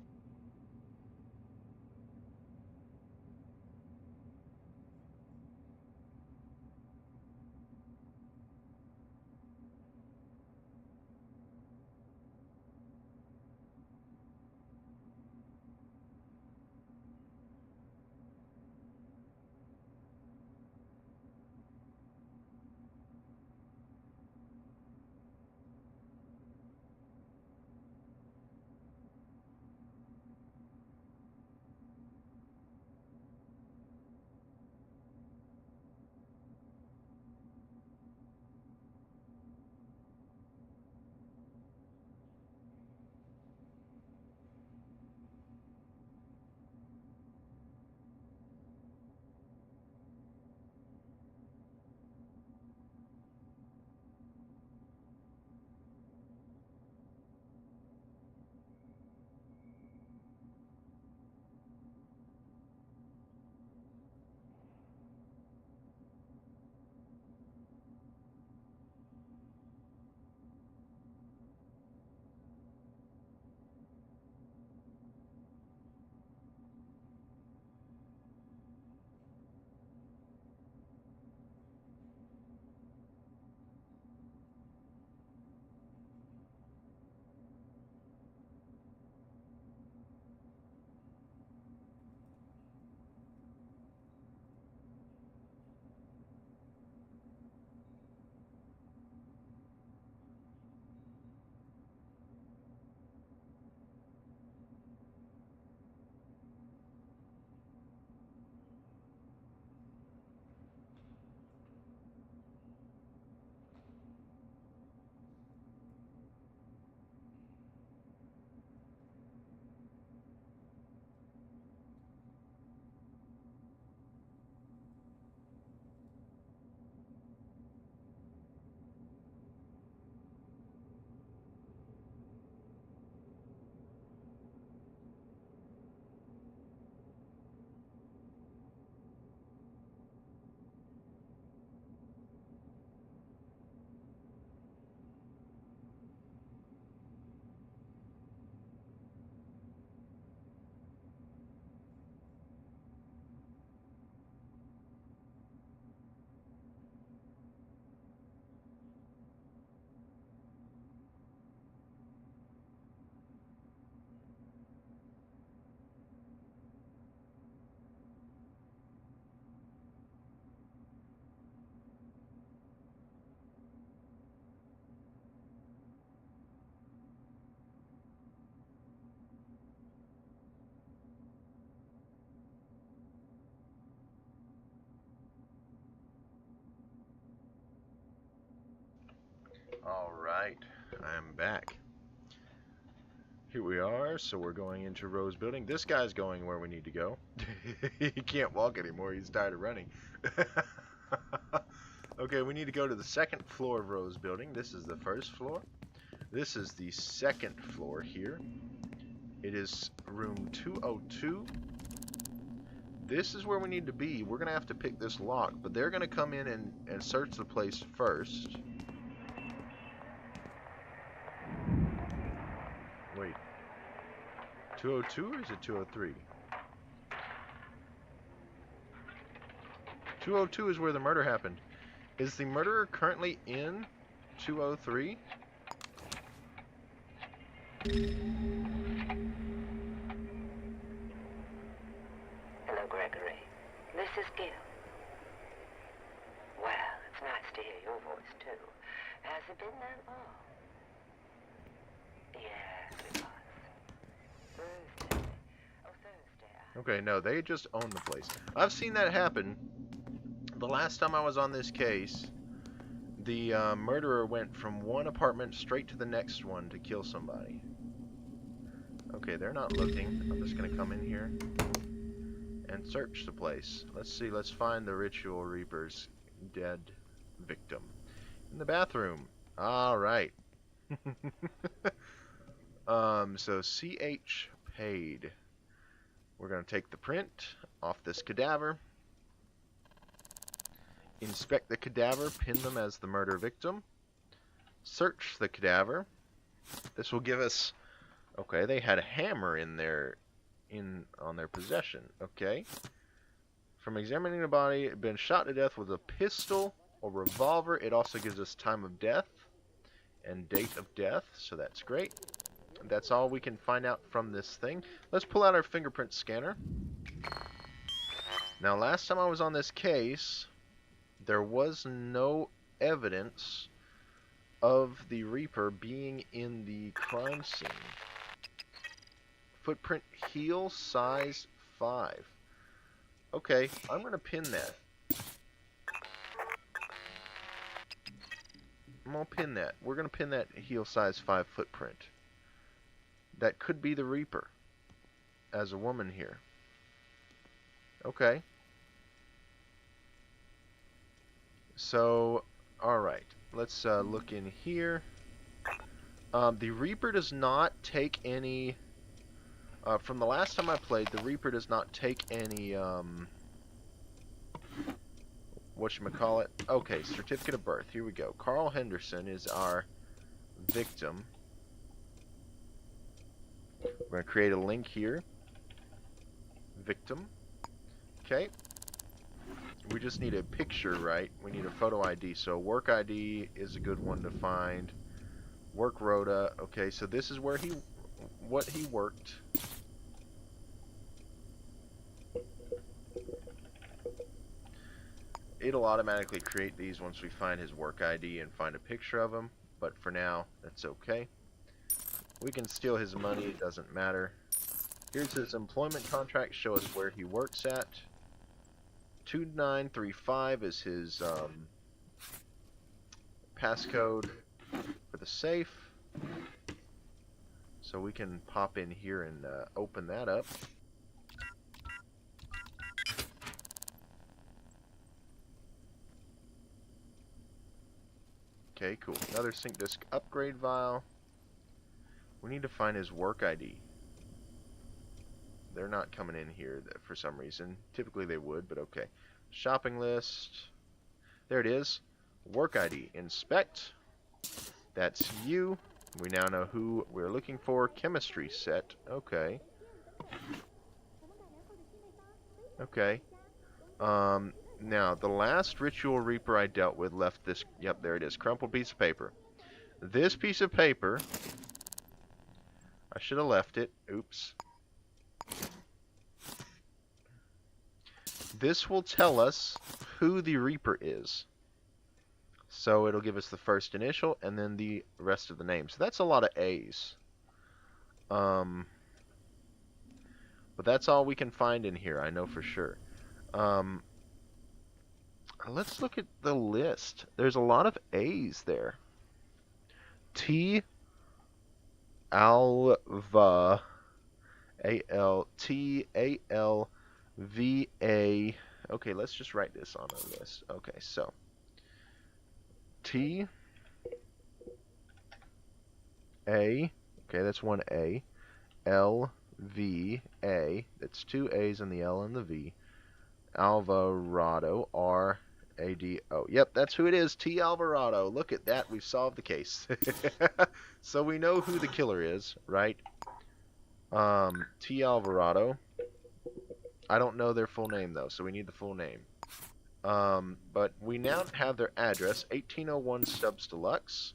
Alright, I'm back. Here we are, so we're going into Rose Building. This guy's going where we need to go. He can't walk anymore, he's tired of running. Okay, we need to go to the second floor of Rose Building. This is the first floor. This is the second floor here. It is room 202. This is where we need to be. We're going to have to pick this lock, but they're going to come in and search the place first. 202 or is it 203? 202 is where the murder happened. Is the murderer currently in 203? Hello, Gregory. This is Gil. Well, it's nice to hear your voice, too. Has it been that long? Yes, it was. Thursday. Oh, Thursday. Okay, no, they just own the place. I've seen that happen. The last time I was on this case, the murderer went from one apartment straight to the next one to kill somebody. Okay, they're not looking. I'm just going to come in here and search the place. Let's see, let's find the Ritual Reaper's dead victim. In the bathroom. Alright. So CH paid. We're going to take the print off this cadaver. Inspect the cadaver, pin them as the murder victim. Search the cadaver. This will give us... Okay, they had a hammer in their... on their possession. Okay. From examining the body, it had been shot to death with a pistol or revolver. It also gives us time of death and date of death, so that's great. That's all we can find out from this thing. Let's pull out our fingerprint scanner. Now, last time I was on this case, there was no evidence of the Reaper being in the crime scene. Footprint heel size 5. Okay, I'm going to pin that. I'm going to pin that. We're going to pin that heel size 5 footprint. That could be the Reaper as a woman here. Okay. So, alright. Let's look in here. The Reaper does not take any... from the last time I played, the Reaper does not take any... whatchamacallit? Okay, certificate of birth. Here we go. Carl Henderson is our victim. We're going to create a link here. Victim. Okay. We just need a picture, right? We need a photo ID. So work ID is a good one to find. Work rota. Okay, so this is where what he worked. It'll automatically create these once we find his work ID and find a picture of him. But for now, that's okay. We can steal his money, it doesn't matter. Here's his employment contract, show us where he works at. 2935 is his passcode for the safe. So we can pop in here and open that up. Okay, cool. Another sync disk upgrade vial. We need to find his work ID. They're not coming in here for some reason. Typically they would, but okay. Shopping list. There it is. Work ID. Inspect. That's you. We now know who we're looking for. Chemistry set. Okay. Okay. Now, the last Ritual Reaper I dealt with left this... Yep, there it is. Crumpled piece of paper. This piece of paper... I should have left it. Oops. This will tell us who the Reaper is. So it'll give us the first initial and then the rest of the name. So that's a lot of A's. But that's all we can find in here, I know for sure. Let's look at the list. There's a lot of A's there. T Alva, A-L-T-A-L-V-A. Okay, let's just write this on a list. Okay, so T A, okay, that's one A. L V A, that's two A's in the L and the V. Alvarado, R-A-D-O. Yep, that's who it is, T. Alvarado. Look at that, we've solved the case. So we know who the killer is, right? T. Alvarado. I don't know their full name though, so we need the full name. But we now have their address, 1801 Stubbs Deluxe.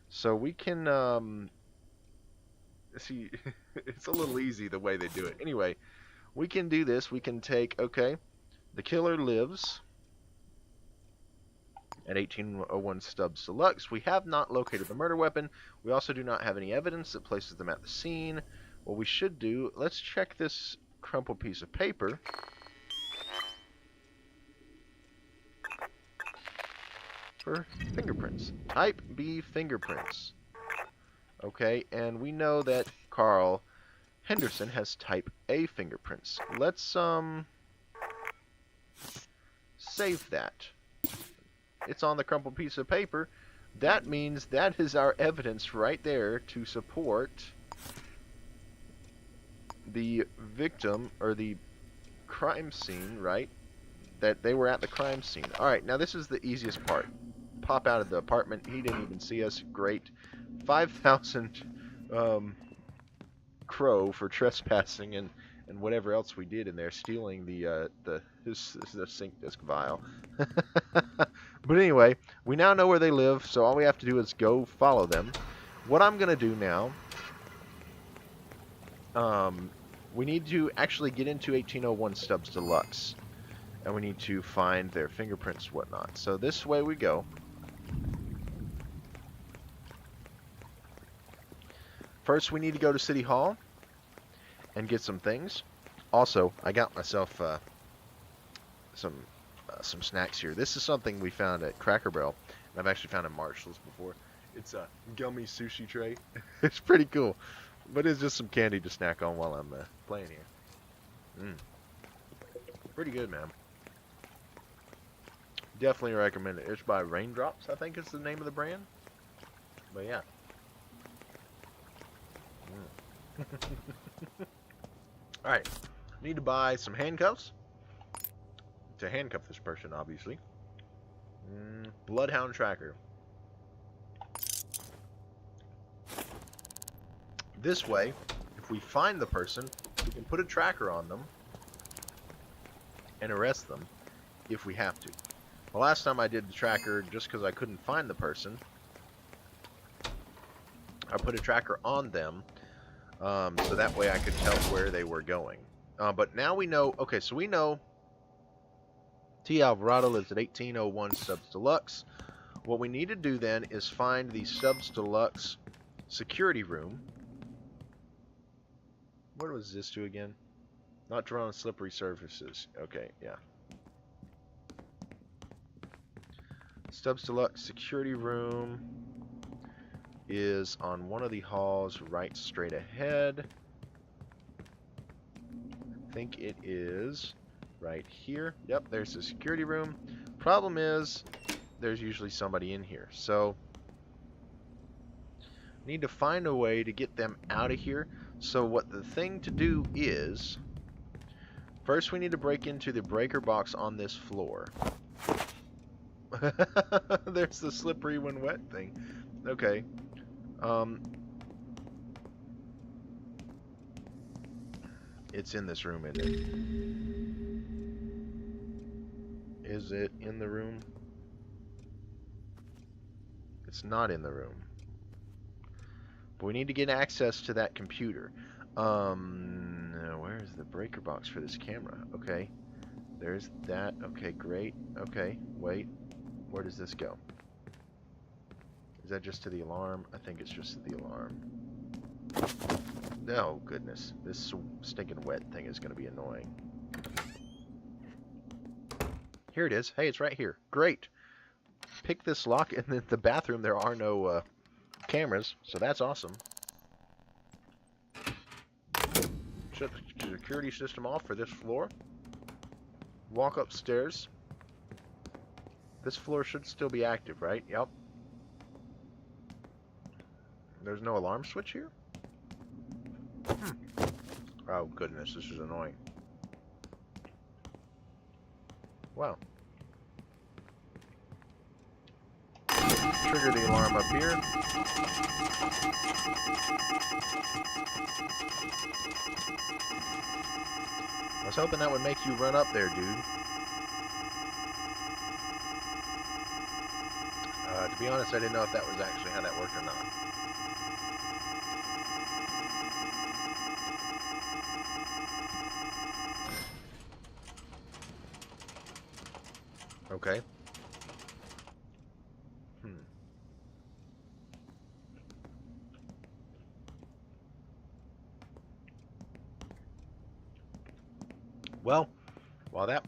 So we can, see, it's a little easy the way they do it. Anyway, we can do this. We can take, okay, the killer lives at 1801 Stubbs Deluxe. We have not located the murder weapon. We also do not have any evidence that places them at the scene. What we should do, let's check this crumpled piece of paper. For fingerprints. Type B fingerprints. Okay, and we know that Carl Henderson has type A fingerprints. Let's save that. It's on the crumpled piece of paper. That means that is our evidence right there to support the victim or the crime scene, right? That they were at the crime scene. Alright, now this is the easiest part. Pop out of the apartment. He didn't even see us. Great. 5,000 crow for trespassing and whatever else we did in there, stealing the sink disc vial. But anyway, we now know where they live, so all we have to do is go follow them. What I'm gonna do now, we need to actually get into 1801 Stubbs Deluxe, and we need to find their fingerprints, whatnot. So this way we go. First, we need to go to City Hall and get some things. Also, I got myself some snacks here. This is something we found at Cracker Barrel, and I've actually found at Marshall's before. It's a gummy sushi tray. It's pretty cool, but it's just some candy to snack on while I'm playing here. Pretty good, man. Definitely recommend it. It's by Raindrops, I think is the name of the brand. But yeah. Alright, need to buy some handcuffs to handcuff this person, obviously. Bloodhound tracker. This way, if we find the person, we can put a tracker on them and arrest them if we have to. The last time I did the tracker, just because I couldn't find the person, I put a tracker on them. So that way I could tell where they were going. But now we know, okay, so we know T. Alvarado lives at 1801 Stubbs Deluxe. What we need to do then is find the Stubbs Deluxe security room. What was this to again? Not drawn on slippery surfaces. Okay, yeah. Stubbs Deluxe security room is on one of the halls right straight ahead. I think it is right here. Yep, there's the security room. Problem is, there's usually somebody in here. So, need to find a way to get them out of here. So what the thing to do is, first we need to break into the breaker box on this floor. There's the slippery when wet thing. Okay. It's in this room, isn't it? Is it in the room? It's not in the room. But we need to get access to that computer. Where is the breaker box for this camera? Okay. There's that. Okay, great. Okay, wait. Where does this go? Is that just to the alarm? I think it's just to the alarm. Oh, goodness. This stinking wet thing is going to be annoying. Here it is. Hey, it's right here. Great. Pick this lock. In the bathroom, there are no cameras, so that's awesome. Shut the security system off for this floor. Walk upstairs. This floor should still be active, right? Yep. There's no alarm switch here? Oh, goodness, this is annoying. Wow. trigger the alarm up here. I was hoping that would make you run up there, dude. To be honest, I didn't know if that was actually how that worked or not. Okay. Well, while that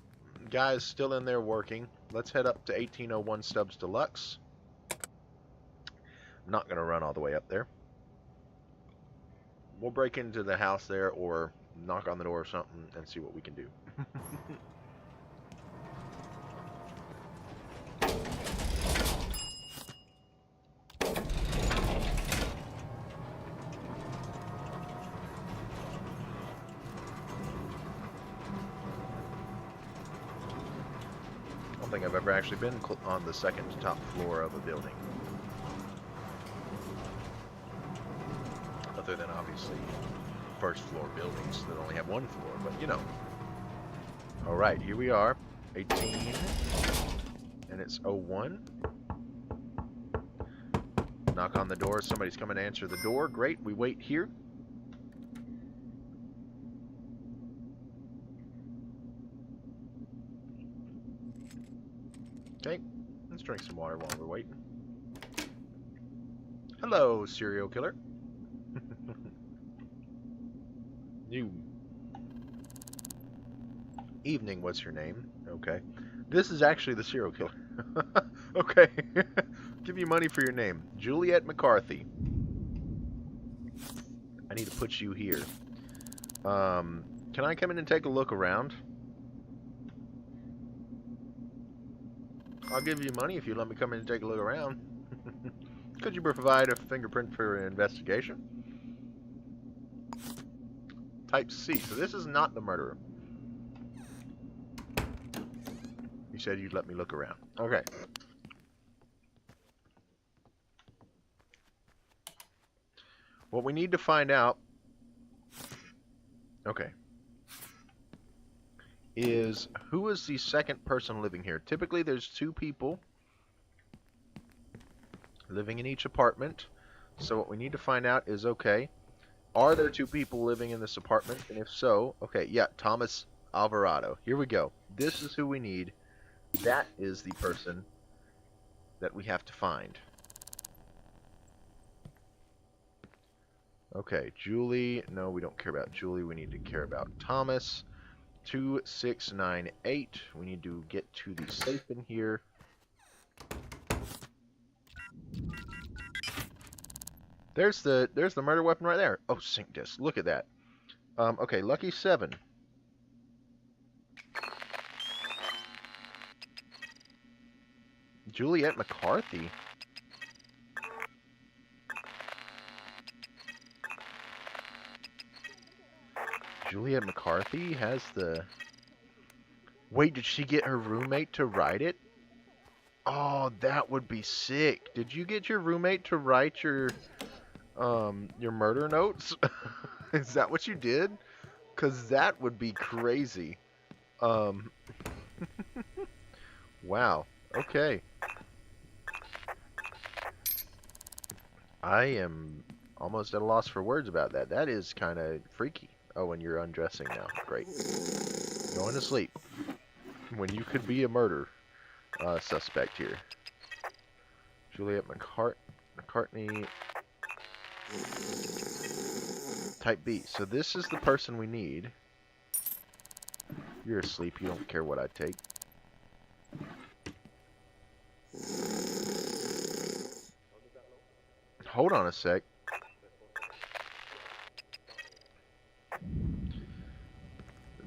guy is still in there working, let's head up to 1801 Stubbs Deluxe. I'm not going to run all the way up there. We'll break into the house there or knock on the door or something and see what we can do. I don't think I've ever actually been on the second to top floor of a building. Other than obviously first floor buildings that only have one floor, but you know. Alright, here we are. 18. And it's 01. Knock on the door. Somebody's coming to answer the door. Great. We wait here. Okay. Let's drink some water while we're waiting. Hello, serial killer. You. Evening, what's your name? Okay. This is actually the serial killer. Okay. Give you money for your name. Juliet McCarthy. I need to put you here. Can I come in and take a look around? I'll give you money if you let me come in and take a look around. Could you provide a fingerprint for an investigation? Type C. So this is not the murderer. You said you'd let me look around. Okay. What we need to find out, okay, is who is the second person living here. Typically there's two people living in each apartment. So what we need to find out is, okay, are there two people living in this apartment? And if so, okay, yeah, Thomas Alvarado. Here we go. This is who we need. That is the person that we have to find. Okay, Julie. No, we don't care about Julie. We need to care about Thomas. 2698. We need to get to the safe in here. There's the murder weapon right there. Oh, sync disc. Look at that. Okay, lucky 7. Juliet McCarthy. Juliet McCarthy has the... Wait, did she get her roommate to write it? Oh, that would be sick. Did you get your roommate to write your murder notes? Is that what you did? Because that would be crazy. Wow. Okay. I am almost at a loss for words about that. That is kind of freaky. Oh, and you're undressing now. Great. Going to sleep. When you could be a murder suspect here. Juliet McCartney. Type B. So this is the person we need. You're asleep. You don't care what I take. Hold on a sec.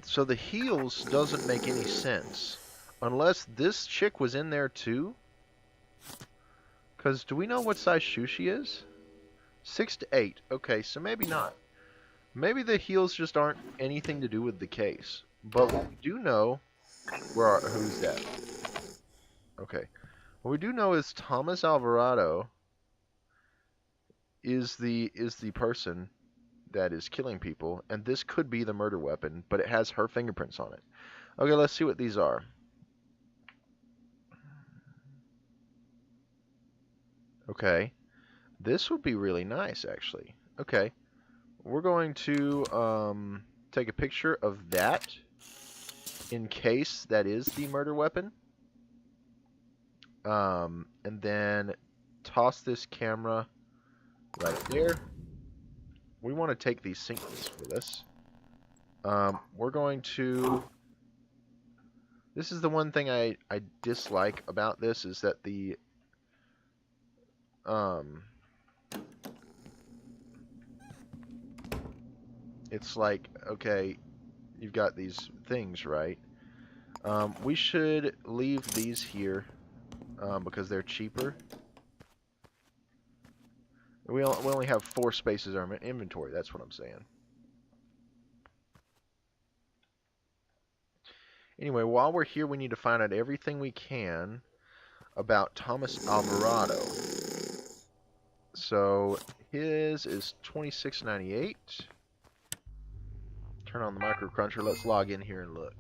So the heels doesn't make any sense. Unless this chick was in there too. Because do we know what size shoe she is? 6 to 8. Okay, so maybe not. Maybe the heels just aren't anything to do with the case. But we do know... who's that? Okay. What we do know is Thomas Alvarado is the person that is killing people, and this could be the murder weapon, but it has her fingerprints on it. Okay, let's see what these are. Okay, this would be really nice, actually. Okay, we're going to take a picture of that in case that is the murder weapon. And then toss this camera right there. We want to take these sinkers with us. We're going to... This is the one thing I dislike about this, is that the... it's like, okay, you've got these things, right? We should leave these here because they're cheaper. We only have 4 spaces in our inventory, that's what I'm saying. Anyway, while we're here, we need to find out everything we can about Thomas Alvarado. So, his is 26.98. Turn on the micro cruncher. Let's log in here and look.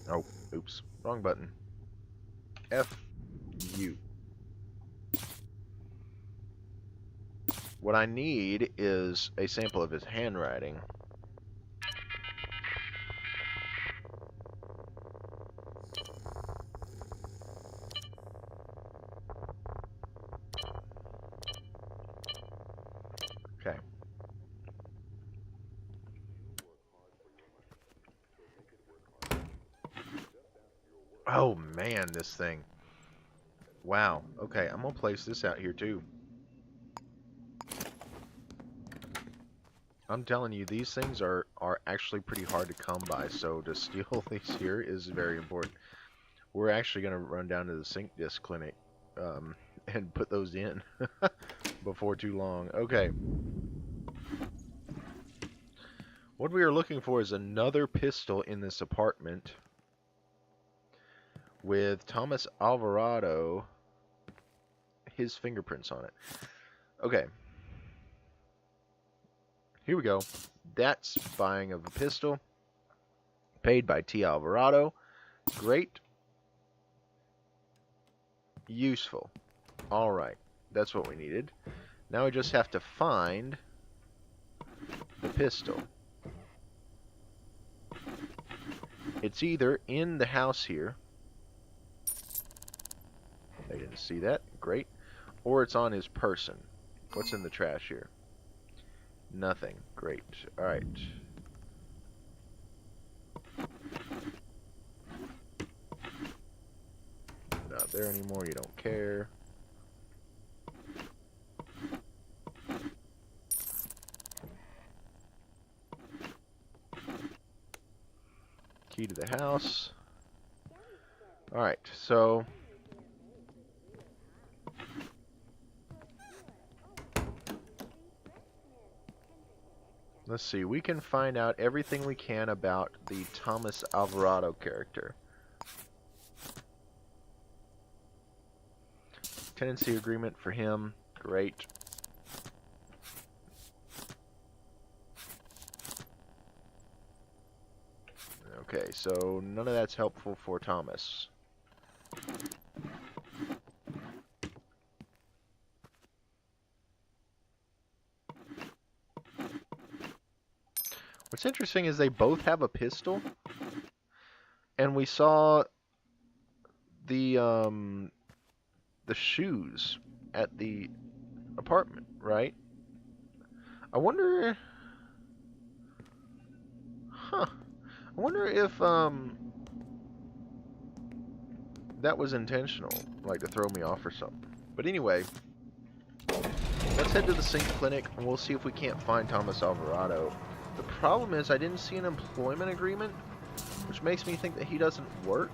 Oh, oops. Wrong button. F-U. What I need is a sample of his handwriting. Okay. Oh man, this thing. Wow. Okay, I'm gonna place this out here too. I'm telling you, these things are actually pretty hard to come by, so to steal these here is very important. We're actually gonna run down to the Sync Disc Clinic and put those in before too long. Okay. What we are looking for is another pistol in this apartment with Thomas Alvarado, his fingerprints on it. Okay. Here we go. That's buying of a pistol. Paid by T. Alvarado. Great. Useful. Alright. That's what we needed. Now we just have to find the pistol. It's either in the house here. I didn't see that. Great. Or it's on his person. What's in the trash here? Nothing. Great. Alright. Not there anymore. You don't care. Key to the house. Alright, so... let's see, we can find out everything we can about the Thomas Alvarado character. Tenancy agreement for him, great. Okay, so none of that's helpful for Thomas. What's interesting is they both have a pistol, and we saw the shoes at the apartment, right? I wonder... Huh. I wonder if that was intentional, like to throw me off or something. But anyway, let's head to the Sync Clinic, and we'll see if we can't find Thomas Alvarado. The problem is I didn't see an employment agreement, which makes me think that he doesn't work.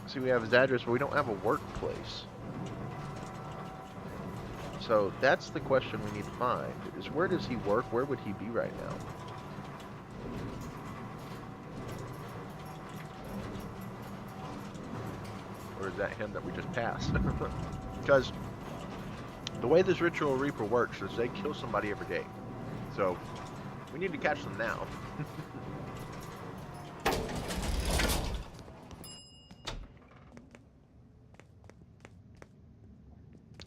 See, we have his address, but we don't have a workplace. So that's the question we need to find, is where does he work? Where would he be right now? Or is that him that we just passed? Because the way this Ritual Reaper works is they kill somebody every day. So we need to catch them now.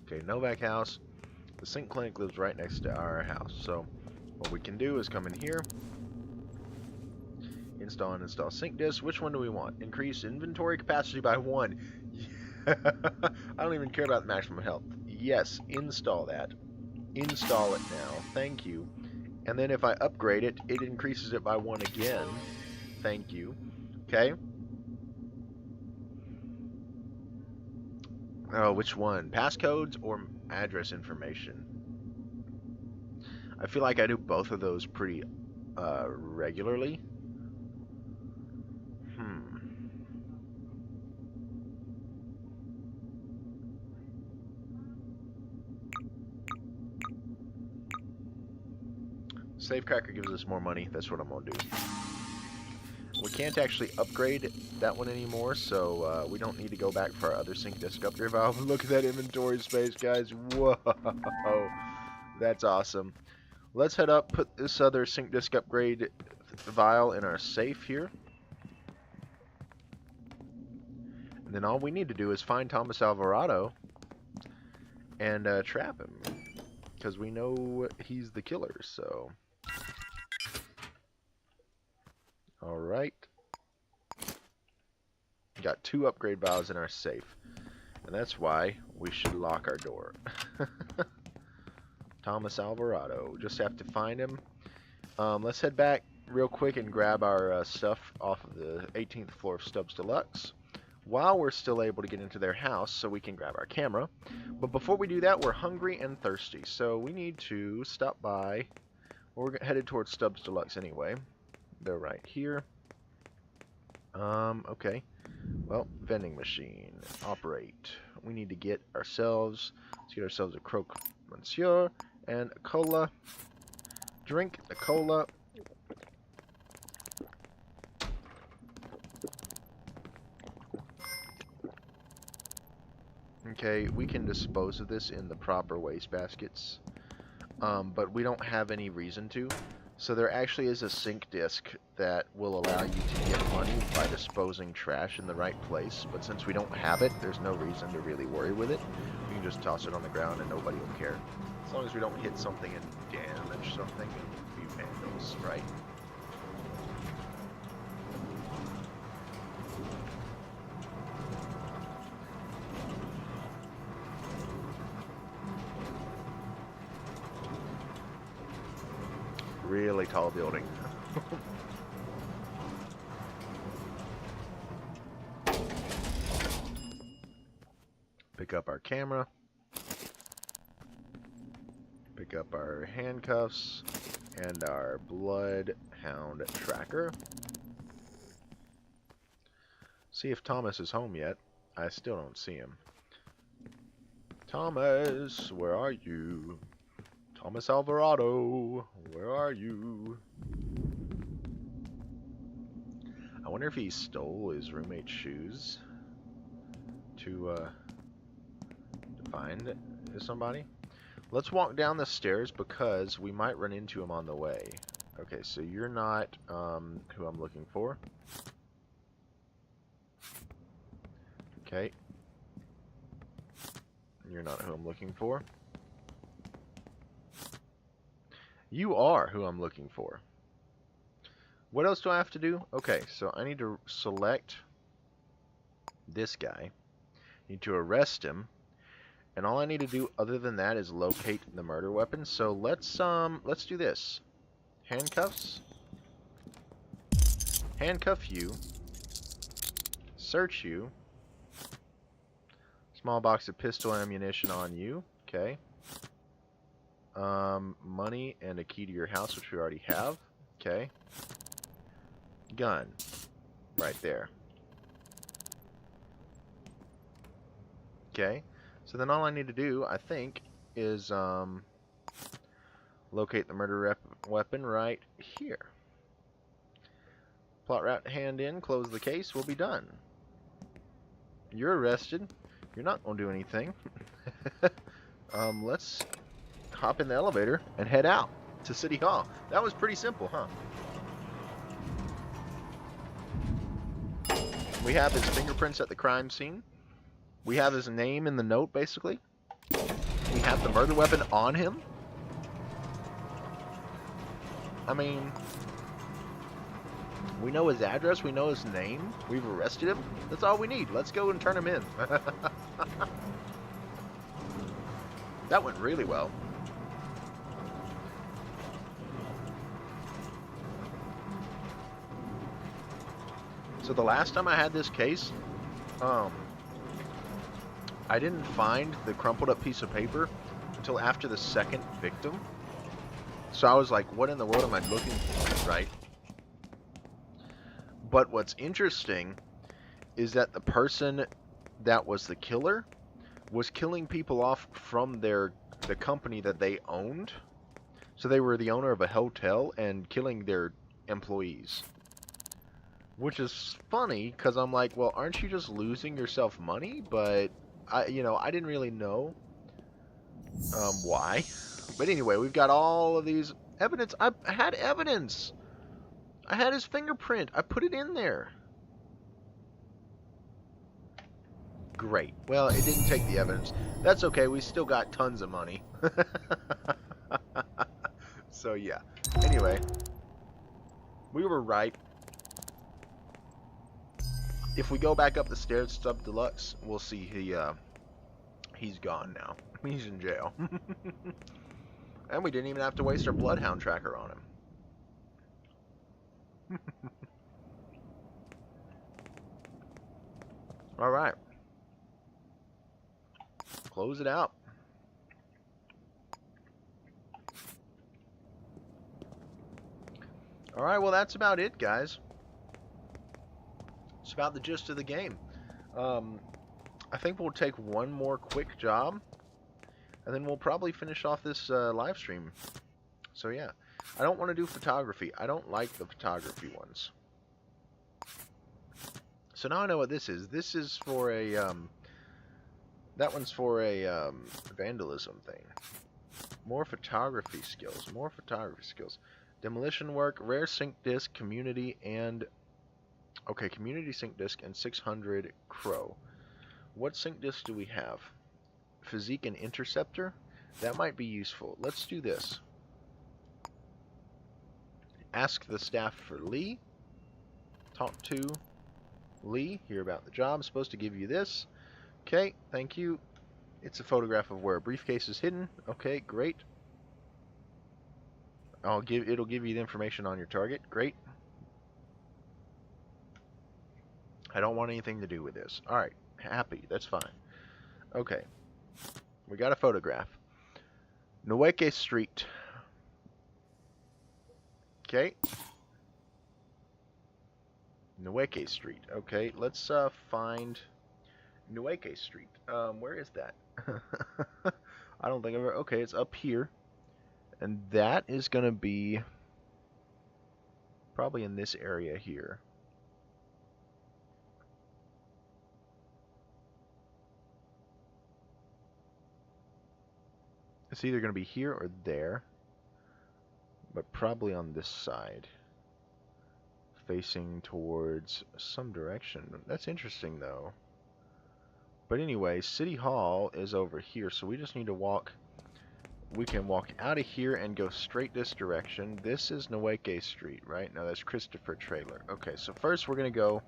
Okay, Novak House. The Sync Clinic lives right next to our house. So what we can do is come in here, install and install sync disk. Which one do we want? Increase inventory capacity by 1. I don't even care about the maximum health. Yes, install that. Install it now. Thank you. And then if I upgrade it, it increases it by 1 again. Thank you. Okay. Oh, which one? Passcodes or address information? I feel like I do both of those pretty regularly. Safecracker gives us more money. That's what I'm going to do. We can't actually upgrade that one anymore, so we don't need to go back for our other sync disk upgrade valve. Look at that inventory space, guys. Whoa. That's awesome. Let's head up, put this other sync disk upgrade vial in our safe here. And then all we need to do is find Thomas Alvarado and trap him. Because we know he's the killer, so... Alright. Got 2 upgrade vials in our safe. And that's why we should lock our door. Thomas Alvarado. Just have to find him. Let's head back real quick and grab our stuff off of the 18th floor of Stubbs Deluxe while we're still able to get into their house so we can grab our camera. But before we do that, we're hungry and thirsty. So we need to stop by. Well, we're headed towards Stubbs Deluxe anyway. They're right here. Okay. Well, vending machine. Operate. We need to get ourselves... Let's get ourselves a Croque Monsieur and a cola. Drink the cola. Okay, we can dispose of this in the proper waste baskets. But we don't have any reason to. So there actually is a sync disk that will allow you to get money by disposing trash in the right place. But since we don't have it, there's no reason to really worry with it. We can just toss it on the ground and nobody will care. As long as we don't hit something and damage something and be vandals, right? Really tall building. Pick up our camera. Pick up our handcuffs and our bloodhound tracker. See if Thomas is home yet. I still don't see him. Thomas, where are you? Thomas Alvarado, where are you? I wonder if he stole his roommate's shoes to find somebody. Let's walk down the stairs because we might run into him on the way. Okay, so you're not who I'm looking for. Okay. You're not who I'm looking for. You are who I'm looking for. What else do I have to do? Okay, so I need to select this guy. Need to arrest him. And all I need to do other than that is locate the murder weapon. So let's do this. Handcuffs. Handcuff you. Search you. Small box of pistol ammunition on you. Okay. Money and a key to your house, which we already have. Okay. Gun. Right there. Okay, so then all I need to do, I think, is locate the murder weapon right here. Plot route hand in, close the case, we'll be done. You're arrested. You're not going to do anything. Let's hop in the elevator and head out to City Hall. That was pretty simple, huh? We have his fingerprints at the crime scene. We have his name in the note, basically. We have the murder weapon on him. I mean, we know his address. We know his name. We've arrested him. That's all we need. Let's go and turn him in. That went really well. So the last time I had this case, I didn't find the crumpled up piece of paper until after the second victim. So I was like, what in the world am I looking for, right? But what's interesting is that the person that was the killer was killing people off from the company that they owned. So they were the owner of a hotel and killing their employees. Which is funny, because I'm like, well, aren't you just losing yourself money? But, I didn't really know why. But anyway, we've got all of these evidence. I had evidence. I had his fingerprint. I put it in there. Great. Well, it didn't take the evidence. That's okay. We still got tons of money. So, yeah. Anyway, we were right. If we go back up the stairs, Sub Deluxe, we'll see he's gone now. He's in jail. And we didn't even have to waste our Bloodhound tracker on him. Alright. Close it out. Alright, well that's about it, guys. It's about the gist of the game. I think we'll take one more quick job, and then we'll probably finish off this live stream. So yeah, I don't want to do photography. I don't like the photography ones. So now I know what this is. This is for a that one's for a vandalism thing. More photography skills. More photography skills. Demolition work, rare sync disc, community, and okay, community sync disc and 600 crow. What sync disc do we have? Physique and interceptor? That might be useful. Let's do this. Ask the staff for Lee. Talk to Lee. Hear about the job. Supposed to give you this. Okay, thank you. It's a photograph of where a briefcase is hidden. Okay, great. It'll give you the information on your target. Great. I don't want anything to do with this. Alright, happy. That's fine. Okay. We got a photograph. Nweke Street. Okay. Nweke Street. Okay, let's find Nweke Street. Where is that? I don't think I've ever... Okay, it's up here. And that is going to be probably in this area here. It's either going to be here or there, but probably on this side, facing towards some direction. That's interesting, though. But anyway, City Hall is over here, so we just need to walk. We can walk out of here and go straight this direction. This is Nweke Street, right? No, that's Christopher Trailer. Okay, so first we're going to go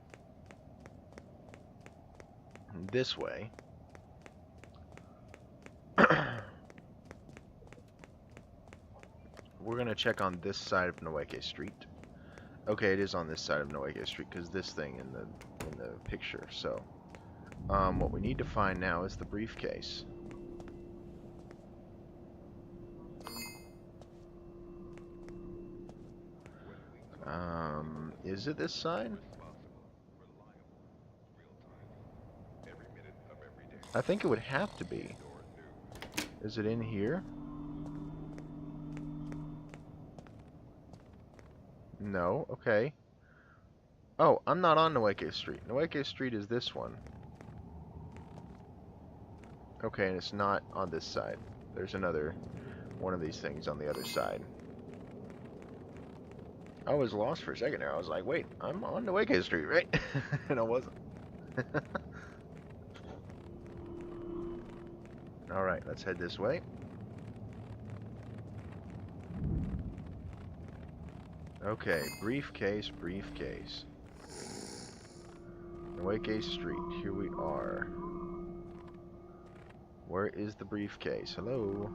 this way. We're going to check on this side of Nweke Street. Okay, it is on this side of Nweke Street because this thing in the picture. So, what we need to find now is the briefcase. Is it this side? I think it would have to be. Is it in here? No, okay. Oh, I'm not on Nueke Street. Nueke Street is this one. Okay, and it's not on this side. There's another one of these things on the other side. I was lost for a second there. I was like, wait, I'm on Nueke Street, right? And I wasn't. Alright, let's head this way. Okay, briefcase, briefcase. Nueke Street, here we are. Where is the briefcase? Hello?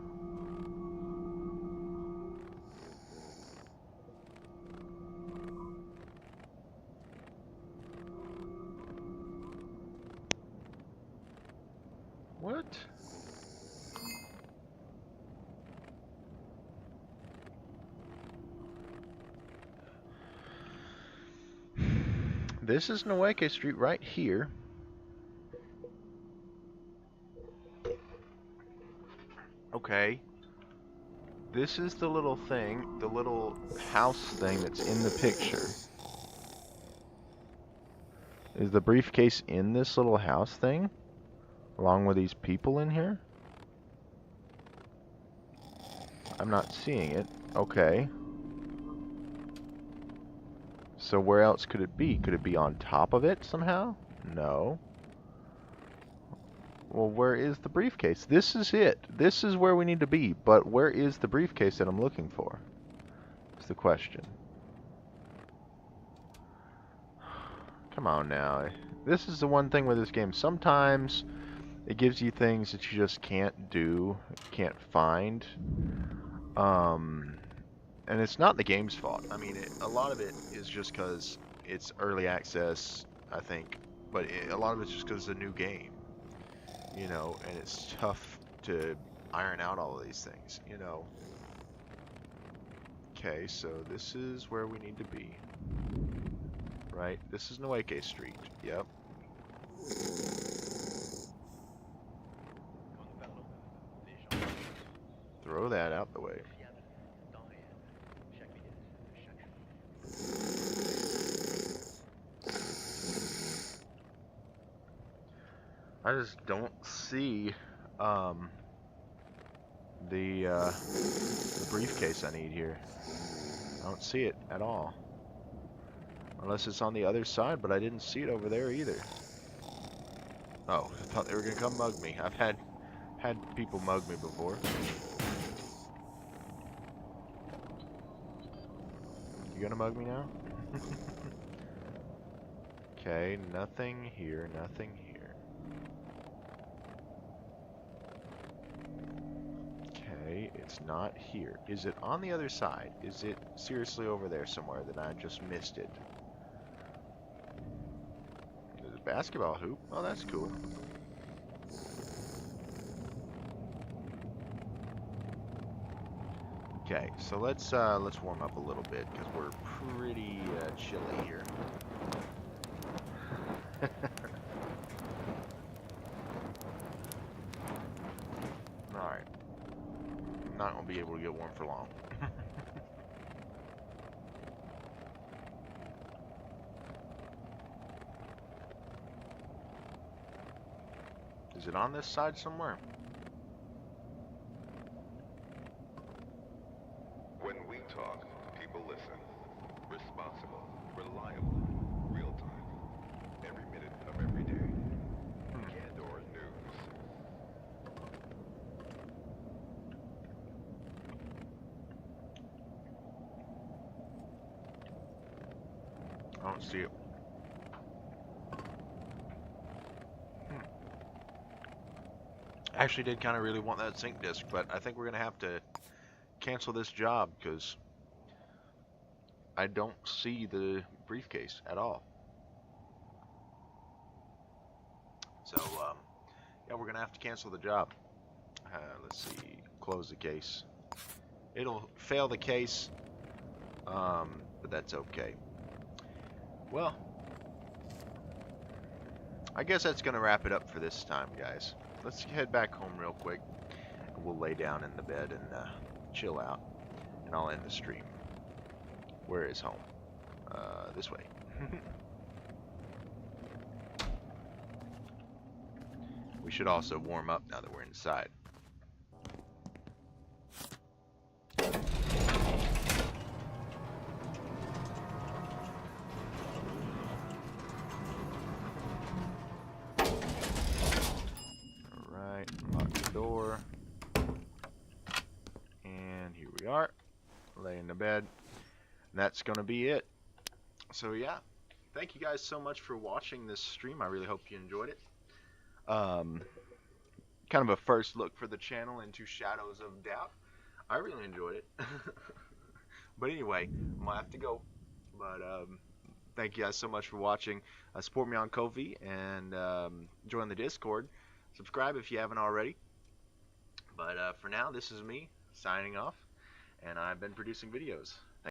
What? This is Nueke Street right here. Okay. This is the little thing, the little house thing that's in the picture. Is the briefcase in this little house thing? Along with these people in here? I'm not seeing it. Okay. So where else could it be? Could it be on top of it somehow? No. Well, where is the briefcase? This is it. This is where we need to be. But where is the briefcase that I'm looking for? That's the question. Come on now. This is the one thing with this game. Sometimes it gives you things that you just can't do, can't find. And it's not the game's fault. I mean, a lot of it is just because it's early access, I think. But a lot of it's just because it's a new game. You know, and it's tough to iron out all of these things, you know. Okay, so this is where we need to be. Right? This is Nueke Street. Yep. Throw that out the way. I just don't see the briefcase I need here. I don't see it at all. Unless it's on the other side, but I didn't see it over there either. Oh, I thought they were gonna come mug me. I've had people mug me before. You gonna mug me now? Okay, nothing here, nothing here. Okay, it's not here. Is it on the other side? Is it seriously over there somewhere that I just missed it? There's a basketball hoop. Oh, that's cool. Okay, so let's warm up a little bit because we're pretty chilly here. All right, I'm not gonna be able to get warm for long. Is it on this side somewhere? When we talk, people listen. Responsible, reliable, real time. Every minute of every day. Candor News. I don't see it. I actually did kind of really want that sync disc, but I think we're gonna have to cancel this job because I don't see the briefcase at all. So, yeah, we're gonna have to cancel the job. Let's see, close the case. It'll fail the case, but that's okay. Well, I guess that's gonna wrap it up for this time, guys. Let's head back home real quick. We'll lay down in the bed and chill out, and I'll end the stream. Where is home? This way. We should also warm up now that we're inside. Alright, lock the door. And here we are, lay in the bed. And that's gonna be it. So yeah, thank you guys so much for watching this stream. I really hope you enjoyed it. Kind of a first look for the channel into Shadows of Doubt. I really enjoyed it. But anyway, I'm gonna have to go. But thank you guys so much for watching. Support me on Ko-fi and join the Discord. Subscribe if you haven't already. But for now, this is me signing off, and I've been producing videos.